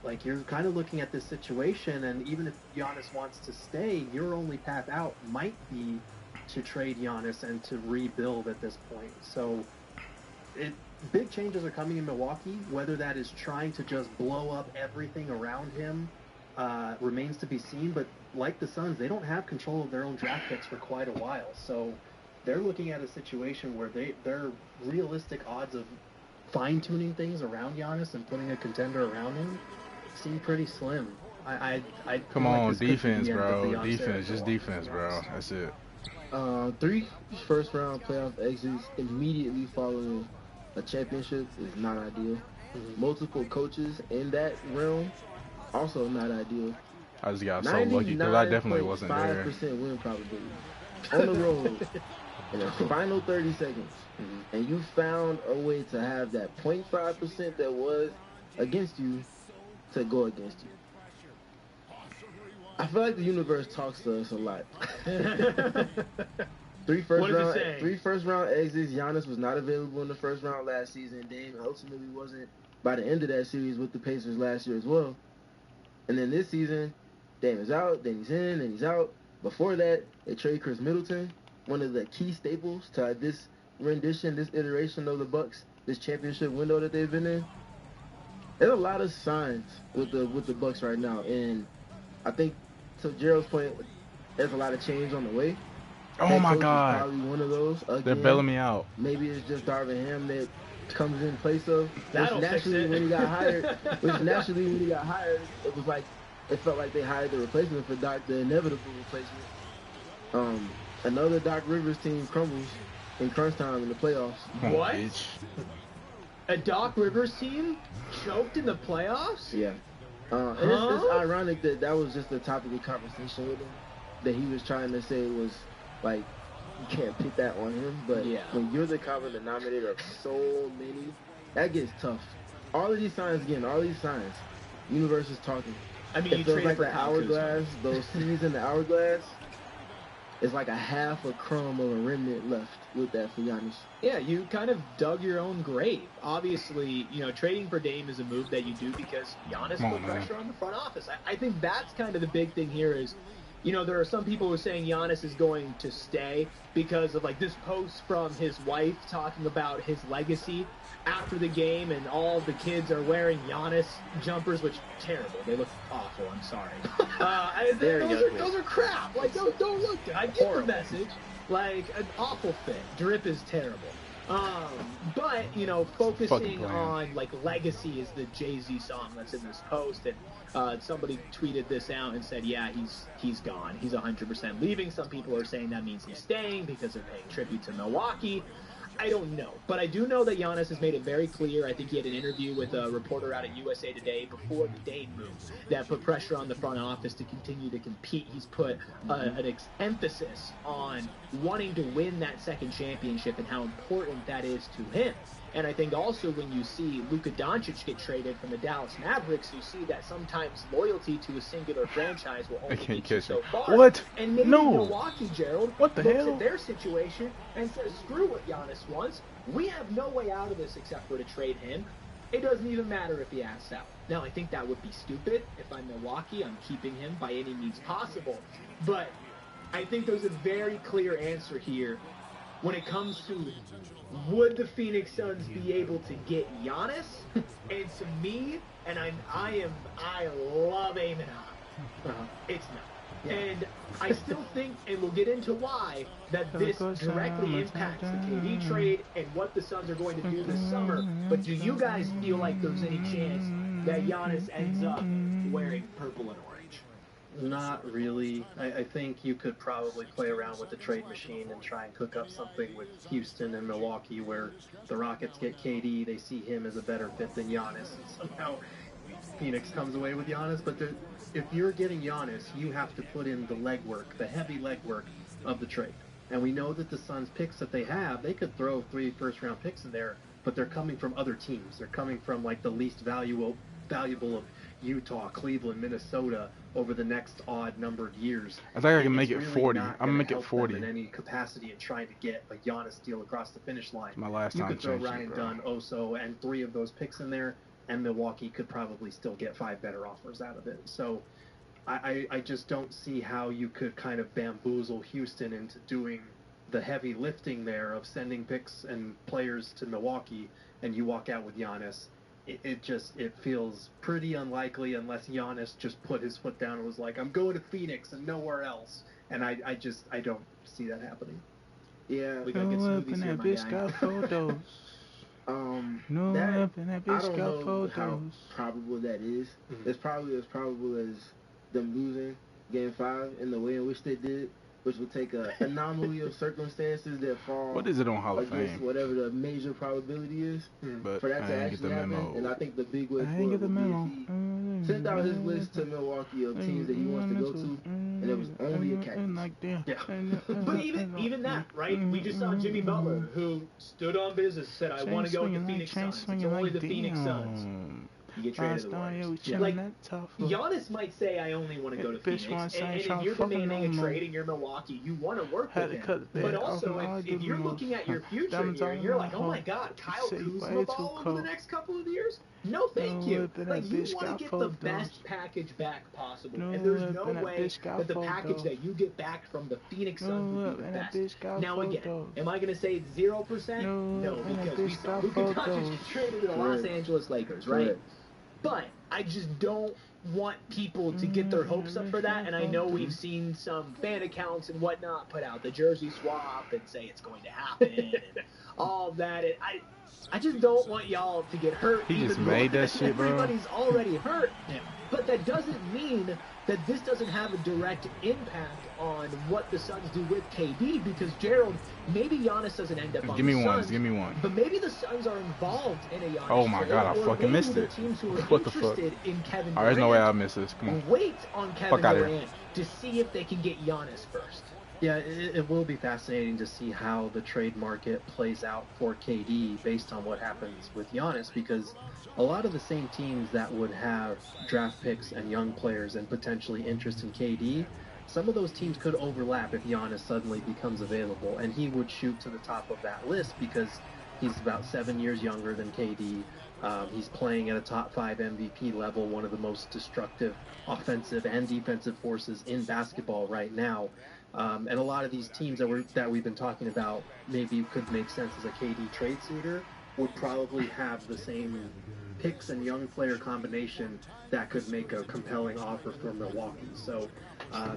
like, you're kind of looking at this situation, and even if Giannis wants to stay, your only path out might be to trade Giannis and to rebuild at this point. So big changes are coming in Milwaukee. Whether that is trying to just blow up everything around him remains to be seen. But like the Suns, they don't have control of their own draft picks for quite a while. So they're looking at a situation where their realistic odds of fine-tuning things around Giannis and putting a contender around him seem pretty slim. Come on, defense, bro. Defense, just defense, bro. That's it. 3 first-round playoff exits immediately following a championship is not ideal. Multiple coaches in that realm, also not ideal. I just got so lucky because I definitely wasn't there. 99.5% win probability on the road in the final 30 seconds, and you found a way to have that 0.5% that was against you to go against you. I feel like the universe talks to us a lot. 3 first round exits. Giannis was not available in the first round last season. Dame ultimately wasn't by the end of that series with the Pacers last year as well. And then this season, Dame is out, then he's in, then he's out. Before that, they trade Chris Middleton, one of the key staples to this rendition, this iteration of the Bucks, this championship window that they've been in. There's a lot of signs with the Bucks right now, and I think, to Gerald's point, there's a lot of change on the way. Oh my God! Probably one of those. Again, they're bailing me out. Maybe it's just Darvin Ham that comes in place of. That'll fix it. When he got hired, it felt like they hired the replacement for the inevitable replacement. Another Doc Rivers team crumbles in crunch time in the playoffs. What? A Doc Rivers team choked in the playoffs? Yeah. And it's ironic that was just the topic of conversation with him. That he was trying to say was, like, you can't pick that on him. But when you're the common denominator of so many, that gets tough. All of these signs, universe is talking. I mean, it feels like the hourglass, those seas in the hourglass, it's like a half a crumb of a remnant left with that for Giannis. Yeah, you kind of dug your own grave. Obviously, trading for Dame is a move that you do because Giannis put pressure on the front office. I think that's kind of the big thing here is there are some people who are saying Giannis is going to stay because of like this post from his wife talking about his legacy after the game, and all the kids are wearing Giannis jumpers, which terrible. They look awful. I'm sorry. Those are crap. Like don't look good. I get the message. Like an awful fit. Drip is terrible. But focusing on like legacy is the Jay-Z song that's in this post, and somebody tweeted this out and said, yeah, he's gone. He's 100% leaving. Some people are saying that means he's staying because they're paying tribute to Milwaukee. I don't know, but I do know that Giannis has made it very clear. I think he had an interview with a reporter out at USA Today before the Dame move that put pressure on the front office to continue to compete. He's put an emphasis on wanting to win that second championship and how important that is to him. And I think also when you see Luka Doncic get traded from the Dallas Mavericks, you see that sometimes loyalty to a singular franchise will only get you so far. What? And maybe Milwaukee, Gerald, what the looks hell? at their situation and says, screw what Giannis wants. We have no way out of this except for to trade him. It doesn't even matter if he asks out. Now, I think that would be stupid. If I'm Milwaukee, I'm keeping him by any means possible. But I think there's a very clear answer here when it comes to would the Phoenix Suns be able to get Giannis? And to me, and I love aiming high. It's not. Yeah. And I still think, and we'll get into why, that this directly impacts the KD trade and what the Suns are going to do this summer. But do you guys feel like there's any chance that Giannis ends up wearing purple and orange? Not really. I think you could probably play around with the trade machine and try and cook up something with Houston and Milwaukee where the Rockets get KD, they see him as a better fit than Giannis, and somehow Phoenix comes away with Giannis. But if you're getting Giannis, you have to put in the legwork, the heavy legwork of the trade. And we know that the Suns picks that they have, they could throw 3 first-round picks in there, but they're coming from other teams. They're coming from like the least valuable of Utah, Cleveland, Minnesota over the next odd numbered years. I think I can make it really 40. I'm gonna make it 40 in any capacity in trying to get a Giannis deal across the finish line. My last you time could throw changing, Ryan bro. Dunn, Oso, and 3 of those picks in there, and Milwaukee could probably still get 5 better offers out of it. So I just don't see how you could kind of bamboozle Houston into doing the heavy lifting there of sending picks and players to Milwaukee, and you walk out with Giannis. It feels pretty unlikely unless Giannis just put his foot down and was like, I'm going to Phoenix and nowhere else. And I don't see that happening. Yeah. We gotta get smoothies here, my bitch guy. got photos. I don't know how probable that is. Mm-hmm. It's probably as probable as them losing Game 5 in the way in which they did, which would take an anomaly of circumstances that fall What is it on Hall of against Fame? whatever the major probability is But for that I to ain't get the actually happen. memo. And I think the big way I for ain't it get the would be memo. if he sent out his list to Milwaukee of teams that he wants to go to, and it was only a cactus. But even that, right? We just saw Jimmy Butler, who stood on business, said, I want to go with the Phoenix Suns. It's only the Phoenix Suns. You get traded to the Warriors. Like, Giannis might say, I only want to go to Phoenix. And if you're demanding a trade and you're Milwaukee, you want to work with him. But also, if you're looking at your future here and you're like, oh my God, Kyle Kuzma ball over the next couple of years? No, thank you. Like, you want to get the best package back possible. And there's no way that the package that you get back from the Phoenix Suns would be the best. Now, again, am I going to say it's 0%? No, because we saw Luka Doncic traded to the Los Angeles Lakers, right? But I just don't want people to get their hopes up for that, and I know we've seen some fan accounts and whatnot put out the jersey swap and say it's going to happen and all of that. And I just don't want y'all to get hurt. He just made that shit, bro. Everybody's already hurt. Yeah. But that doesn't mean that this doesn't have a direct impact on what the Suns do with KD, because Gerald, maybe Giannis doesn't end up on Give me the one. Suns, Give me one. but maybe the Suns are involved in a Giannis Oh my God, I trade, or fucking maybe missed the it. teams who are What the fuck? interested in Kevin There's no way Durant I missed this. Come on. wait on Kevin Fuck outta here. Durant to see if they can get Giannis first. Yeah, it will be fascinating to see how the trade market plays out for KD based on what happens with Giannis, because a lot of the same teams that would have draft picks and young players and potentially interest in KD, some of those teams could overlap if Giannis suddenly becomes available, and he would shoot to the top of that list because He's about 7 years younger than KD. He's playing at a top 5 MVP level, one of the most destructive offensive and defensive forces in basketball right now. And a lot of these teams that we've been talking about maybe could make sense as a KD trade suitor would probably have the same picks and young player combination that could make a compelling offer for Milwaukee. So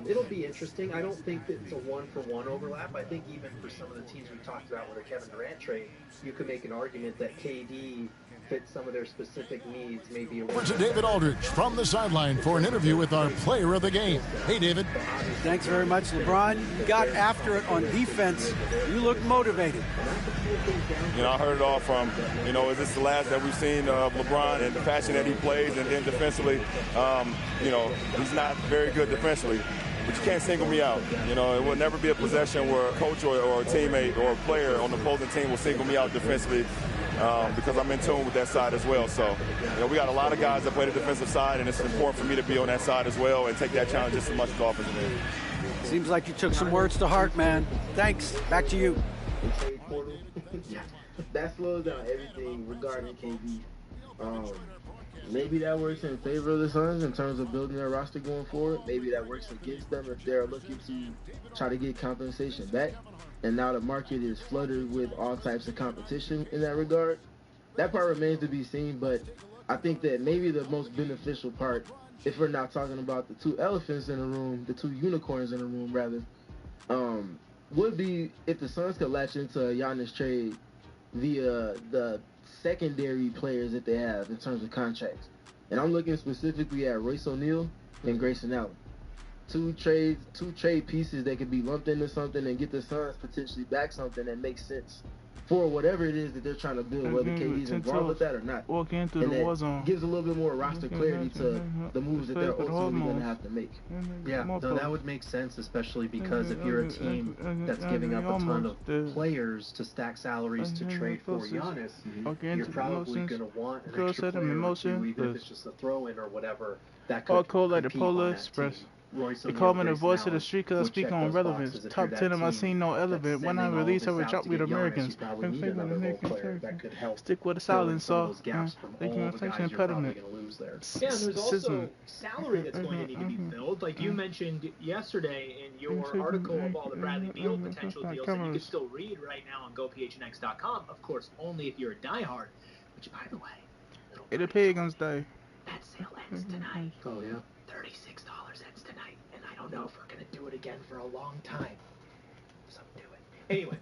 it'll be interesting. I don't think that it's a one-for-one overlap. I think even for some of the teams we talked about with a Kevin Durant trade, you could make an argument that KD fits some of their specific needs, maybe. Over to David Aldridge from the sideline for an interview with our player of the game. Hey, David. Thanks very much, LeBron. You got after it on defense. You look motivated. You know, I heard it all from, you know, is this the last that we've seen of LeBron and the passion that he plays, and then defensively, you know, he's not very good defensively. But you can't single me out. You know, it will never be a possession where a coach or a teammate or a player on the opposing team will single me out defensively. Because I'm in tune with that side as well. So, you know, we got a lot of guys that play the defensive side, and it's important for me to be on that side as well and take that challenge just as much as the offensive end. Seems like you took some words to heart, man. Thanks. Back to you. That slows down everything regarding KD. Maybe that works in favor of the Suns in terms of building their roster going forward. Maybe that works against them if they're looking to try to get compensation back. And now the market is flooded with all types of competition in that regard. That part remains to be seen, but I think that maybe the most beneficial part, if we're not talking about the two elephants in the room, the two unicorns in the room rather, would be if the Suns could latch into a Giannis trade via the secondary players that they have in terms of contracts. And I'm looking specifically at Royce O'Neal and Grayson Allen. Two trade pieces that could be lumped into something and get the Suns potentially back something that makes sense for whatever it is that they're trying to build, whether KD's involved with that or not. Walking through and the war zone gives a little bit more roster clarity to the moves that they're ultimately going to have to make. Yeah, so that would make sense, especially because if you're a team that's giving up a ton of players to stack salaries to trade for Giannis, you're probably going to want an extra player or two, even if it's just a throw-in or whatever. That could cold like the compete on Polar that Express. team. Royce They O'Neal, call me the Grayson voice of the Allen street because I would speak check on those relevance. boxes if Top you're 10 that of my team scene no that's element. When I sending all release, I this will out drop to with get Giannis, Americans. you probably need another role player that could help Stick with the fill in silence, some of so those gaps from they all can the fix guys an you're probably impediment. going to lose there. Yeah, and there's also Sizzling. salary that's going to need to be filled. Like you mentioned yesterday in your article of all the Bradley Beal potential deals that you can still read right now on GoPHNX.com. Of course, only if you're a diehard. Which, by the way, It'll pay against day. that sale ends tonight. Oh, yeah. $36 ends tonight, and I don't know if we're going to do it again for a long time. So do it. Anyway.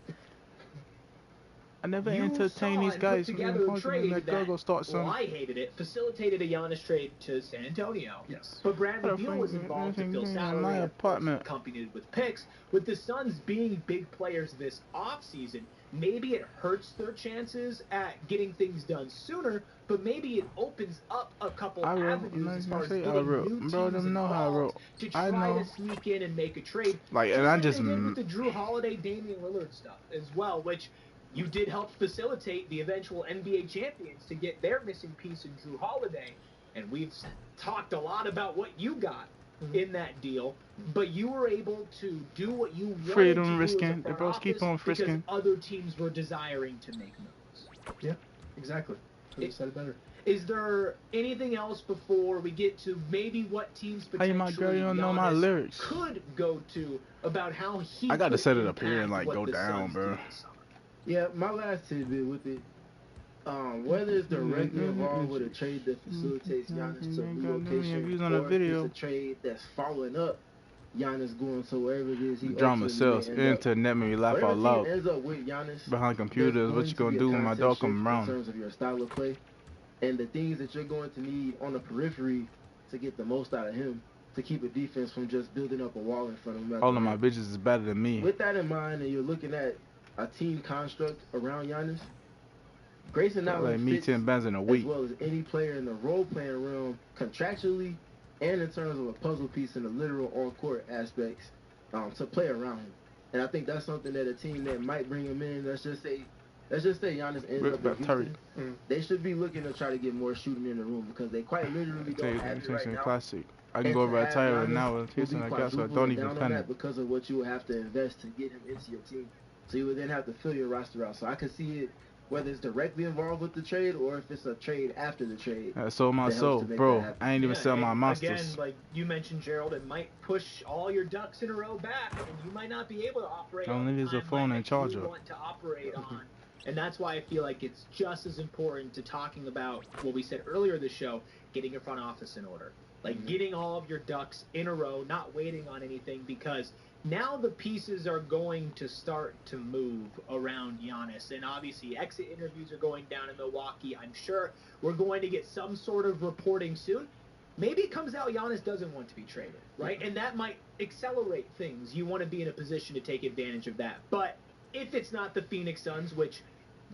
I never You entertain saw these and guys. put together a trade That girl go start well, some. I hated it. Facilitated a Giannis trade to San Antonio. Yes. But Bradley Beal was involved to fill salary. My and apartment. accompanied with picks. With the Suns being big players this offseason, maybe it hurts their chances at getting things done sooner, but maybe it opens up a couple avenues as far as getting new teams involved to try to sneak in and make a trade. Like, and I just like they did with the Drew Holiday, Damian Lillard stuff as well, which you did help facilitate the eventual NBA champions to get their missing piece in Drew Holiday, and we've talked a lot about what you got in that deal, but you were able to do what you wanted Freedom to do risking. as a The front bros keep office on because frisking. other teams were desiring to make moves. Yeah, exactly. You said it better. Is there anything else before we get to maybe what teams Hey, my girl, you don't know my Giannis lyrics. could go to about how he I gotta could set it up here and impact like what go the down, Suns bro. do this summer? Yeah, my last tidbit with it, whether it's directly involved with a trade that facilitates Giannis to a new location, or if it's a trade that's following up Giannis going to wherever it is he Drama sells. Internet made me laugh out loud. Ends up with Giannis Behind computers, what you gonna do when my dog come in around? terms of your style of play and the things that you're going to need on the periphery to get the most out of him, to keep a defense from just building up a wall in front of him. All of my bitches is better than me. With that in mind, and you're looking at a team construct around Giannis, Grayson Allen like me fits 10 bands in a week. as well as any player in the role-playing realm contractually and in terms of a puzzle piece in the literal on-court aspects to play around him. And I think that's something that a team that might bring him in, let's just say Giannis ends up in Houston, they should be looking to try to get more shooting in the room because they quite literally don't have it right now. Classic. I can go over Tyler now with Houston, I guess, so I don't even panic. Because of what you will have to invest to get him into your team. So you would then have to fill your roster out. So I could see it whether it's directly involved with the trade or if it's a trade after the trade. I sold my that helps soul, to make bro. that happen. I ain't even sell my and monsters. Again, like you mentioned, Gerald, it might push all your ducks in a row back, and you might not be able to operate All on need the is a phone timeline and that you charger. want to operate on. And that's why I feel like it's just as important to talking about what we said earlier in the show, getting your front office in order. Like getting all of your ducks in a row, not waiting on anything, because now the pieces are going to start to move around Giannis. And obviously exit interviews are going down in Milwaukee. I'm sure we're going to get some sort of reporting soon. Maybe it comes out Giannis doesn't want to be traded, right? And that might accelerate things. You want to be in a position to take advantage of that. But if it's not the Phoenix Suns, which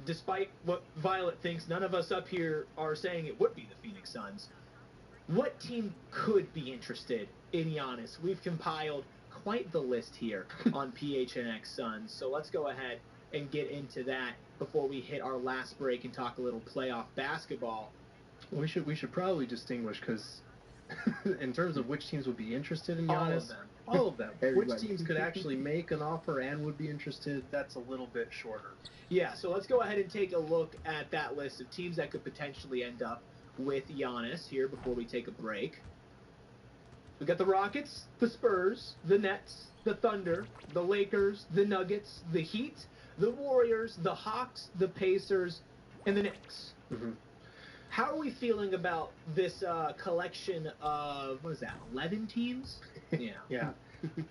despite what Violet thinks, none of us up here are saying it would be the Phoenix Suns. What team could be interested in Giannis? We've compiled quite the list here on PHNX Suns. So let's go ahead and get into that before we hit our last break and talk a little playoff basketball. We should probably distinguish, because in terms of which teams would be interested in All Giannis, of them. all of them. Which Everybody. teams could actually make an offer and would be interested, that's a little bit shorter. Yeah, so let's go ahead and take a look at that list of teams that could potentially end up with Giannis here before we take a break. We got the Rockets, the Spurs, the Nets, the Thunder, the Lakers, the Nuggets, the Heat, the Warriors, the Hawks, the Pacers, and the Knicks. Mm-hmm. How are we feeling about this collection of, 11 teams? Yeah. Yeah.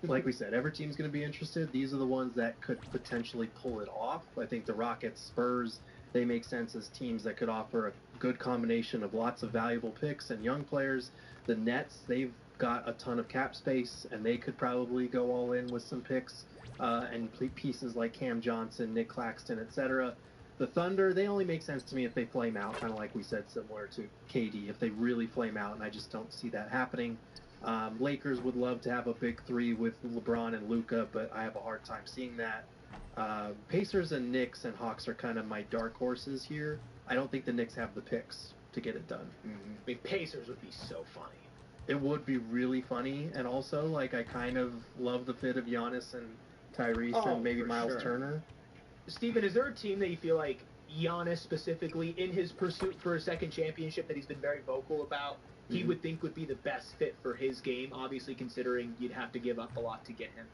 Like we said, every team's going to be interested. These are the ones that could potentially pull it off. I think the Rockets, Spurs, they make sense as teams that could offer a good combination of lots of valuable picks and young players. The Nets, they've got a ton of cap space, and they could probably go all in with some picks and pieces like Cam Johnson, Nick Claxton, etc. The Thunder, they only make sense to me if they flame out, kind of like we said, similar to KD, if they really flame out, and I just don't see that happening. Lakers would love to have a big three with LeBron and Luka, but I have a hard time seeing that. Pacers and Knicks and Hawks are kind of my dark horses here. I don't think the Knicks have the picks to get it done. I mean, Pacers would be so funny. It would be really funny, and also, like, I kind of love the fit of Giannis and Tyrese and maybe Miles Turner. Steven, is there a team that you feel like Giannis specifically, in his pursuit for a second championship that he's been very vocal about, he would think would be the best fit for his game, obviously considering you'd have to give up a lot to get him?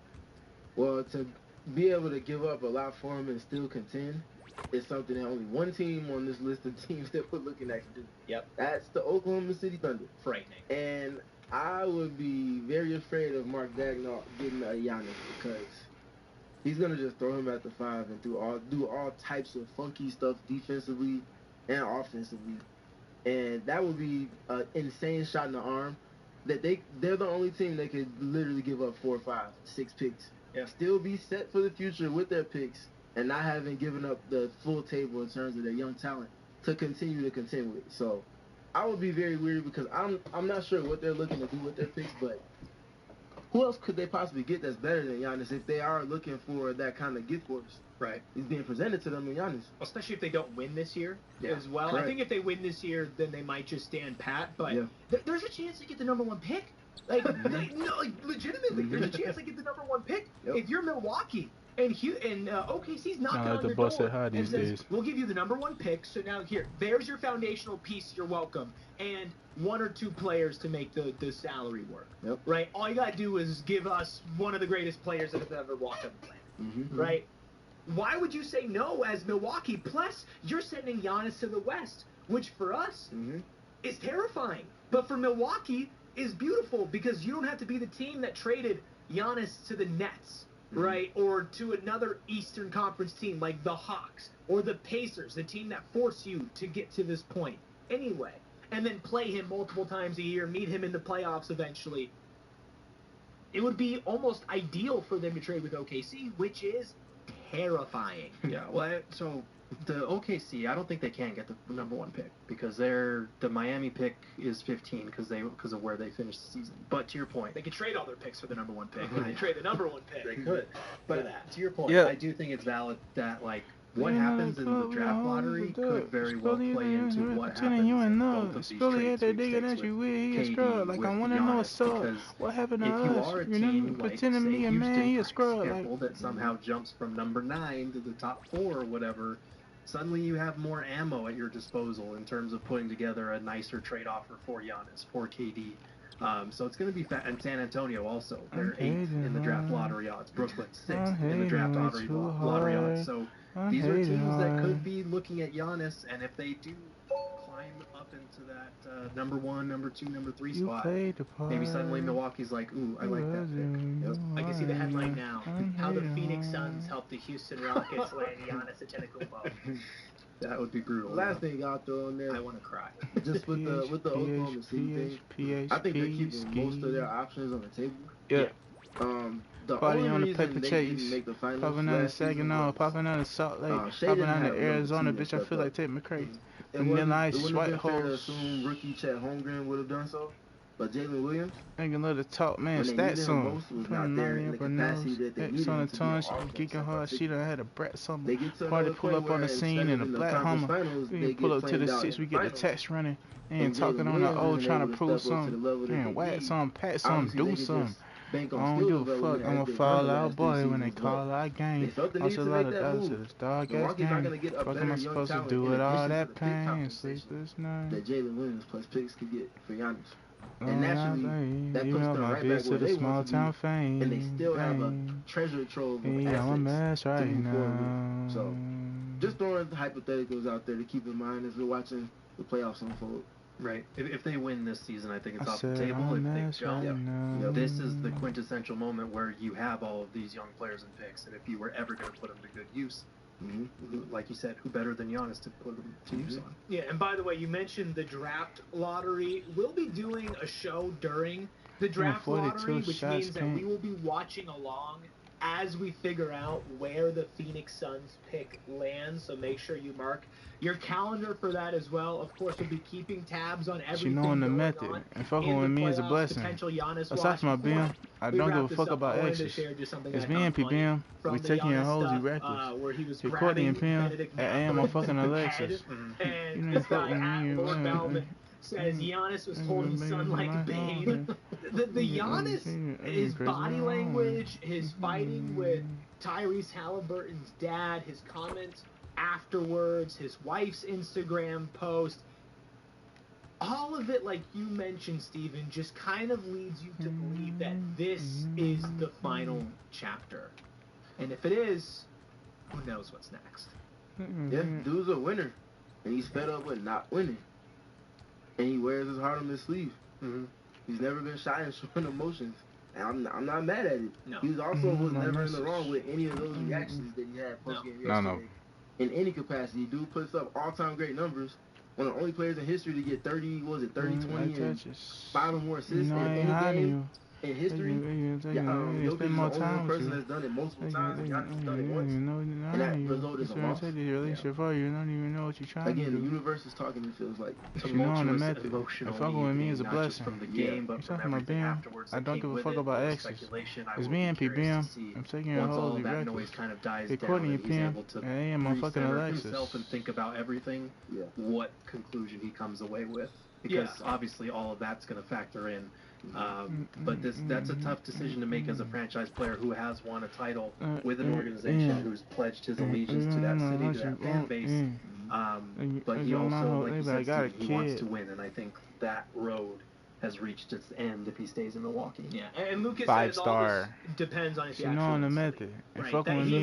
Well, to be able to give up a lot for him and still contend is something that only one team on this list of teams that we're looking at can do. Yep. That's the Oklahoma City Thunder. Frightening. And I would be very afraid of Mark Daigneault getting a Giannis, because he's going to just throw him at the 5 and do all types of funky stuff defensively and offensively. And that would be an insane shot in the arm. That they're the only team that could literally give up 4, 5, 6 picks. Yeah. Still be set for the future with their picks and not having given up the full table in terms of their young talent to continue to contend with. So I would be very weary, because I'm not sure what they're looking to do with their picks, but who else could they possibly get that's better than Giannis if they are looking for that kind of gift horse? Right. He's being presented to them in Giannis. Especially if they don't win this year as well. Correct. I think if they win this year, then they might just stand pat. But there's a chance to get the number 1 pick. Like, legitimately, there's a chance to get the number 1 pick. If you're Milwaukee and OKC's knocking on your door and says, we'll give you the number 1 pick. So now there's your foundational piece. You're welcome. And 1 or 2 players to make the salary work. Yep. Right? All you got to do is give us one of the greatest players that have ever walked on the planet. Right? Why would you say no as Milwaukee? Plus, you're sending Giannis to the West, which for us is terrifying. But for Milwaukee is beautiful, because you don't have to be the team that traded Giannis to the Nets, right? Or to another Eastern Conference team like the Hawks or the Pacers, the team that forced you to get to this point anyway. And then play him multiple times a year, meet him in the playoffs eventually. It would be almost ideal for them to trade with OKC, which is terrifying. Yeah, well, so the OKC, I don't think they can get the number 1 pick, because the Miami pick is 15 because of where they finished the season. But to your point, they could trade all their picks for the number 1 pick. They trade the number 1 pick. They could. But to your point, I do think it's valid that, like, what happens in the draft lottery could very well play into what happens in both of these trade sweepstakes with KD, like, I want to know because what happened to if you us? are a You team know, like, say, pretending to be a man, he a Houston, scrub. for example, that somehow jumps from number 9 to the top 4 or whatever, suddenly you have more ammo at your disposal in terms of putting together a nicer trade offer for Giannis, for KD. So it's going to be and San Antonio also. They're 8th in the draft lottery odds. Brooklyn 6th in the draft lottery odds. So these are teams that could be looking at Giannis, and if they do climb up into that number 1, number 2, number 3 spot, maybe suddenly Milwaukee's like, ooh, I like that pick. Yep. I can see the headline now: how the Phoenix Suns helped the Houston Rockets land Giannis Antetokounmpo. That would be brutal. Last thing I'll throw in there, I want to cry. Just with the Oklahoma City thing, I think they're keeping most of their options on the table. Yeah. The Party only on the reason paper they chase. didn't make the finals Popping out of last season Saginaw, was, popping out of Salt Lake, Shea popping didn't out have of a number Arizona. 2 Bitch, I that feel stepped like up. Tate McRae. It Vanilla Ice, wouldn't have white been fair to holes. assume rookie Chet Holmgren would have done so, but Jalen Williams, Nigga love to talk, man. when they needed Stats him on. most, was Putting not there money in the up her capacity nose. that they X needed on him the to be tongue. an She all-star. be geeking hard. She done had a brat summer. They get to Party another pull point up on the where scene instead in of a in the black conference Hummer. finals, We they pull get up to the flamed out 6, in we the get the finals. text running. And And talking Jalen on the Williams old, isn't trying able to to prove step up to the something. level that Man, they wax need. some, pat some, Obviously, do they could something. just bank I on don't skill give a development fuck. I'm as a they've done fall the out last 3 boy when they seasons, but call out they game. felt the need Also, to a lot make of that dollars to move. the dog ass Milwaukee's not going game. to get a Fuck am I better young supposed to talent do in with all addition to that the pick pain? compensation Sleepless night. that Jalen Williams plus picks could get for Giannis. Oh, And naturally, that puts email them my right bitch back to where the they small want to town be, fame. and they still have a Dang. treasure trove of Hey, I'm a assets mess to right move forward now. with. So, just throwing hypotheticals out there to keep in mind as we're watching the playoffs unfold. Right. If they win this season, I think it's I off the said table. I'm a If mess they right don't, now. this is the quintessential moment where you have all of these young players and picks, and if you were ever going to put them to good use, like you said, who better than Giannis to put them to use on? Yeah, and by the way, you mentioned the draft lottery. We'll be doing a show during the draft lottery, which means that we will be watching along as we figure out where the Phoenix Suns pick lands. So make sure you mark your calendar for that as well. Of course, we'll be keeping tabs on everything knowing the going method on and fucking in with the me is a playoffs, blessing. potential Giannis Aside watch. from my BM, I don't give a fuck about I wanted to exes. share just something It's that I found BM, funny PBM. from We the taking your Giannis hoes, you stuff, reckless. where he was You're Courtney grabbing and PM. Benedict At AM, I'm fucking head, Alexis. and this guy at Lord Bellman says Giannis was holding his son like Bane. The Giannis, his body language, his fighting with Tyrese Halliburton's dad, his comments afterwards, his wife's Instagram post, all of it, like you mentioned, Steven, just kind of leads you to believe that this is the final chapter. And if it is, who knows what's next? Yeah, dude's a winner, and he's fed up with not winning, and he wears his heart on his sleeve. He's never been shy in showing emotions, and I'm not mad at it. No. He was never in the wrong with any of those reactions that he had post game yesterday. No. In any capacity, dude puts up all-time great numbers. One of the only players in history to get 30, 20, and 5 or more assists in any game in history. Jokic is the only person that's done it multiple times. Giannis has done it once. And that result is a loss. Again, the universe is talking, it feels like. Tumultuous, emotional evening, not just from the game, but from everything afterwards. I don't give a fuck about exes. It's me and PBM. I'm taking your Once all hoes, of you that noise reckless. kind of dies Hey, down, Courtney and he's PM. able to I am a fucking recenter Alexis. himself and think about everything, what conclusion he comes away with. Because obviously all of that's going to factor in. But that's a tough decision to make as a franchise player who has won a title with an organization, who's pledged his allegiance to that city, to that fan base. But he also, like you said, Steve, he wants to win, and I think that road has reached its end if he stays in Milwaukee. Yeah, and Lucas 5 says all star. this depends on if he You know actually on the wins. method. And Right, fucking that with he me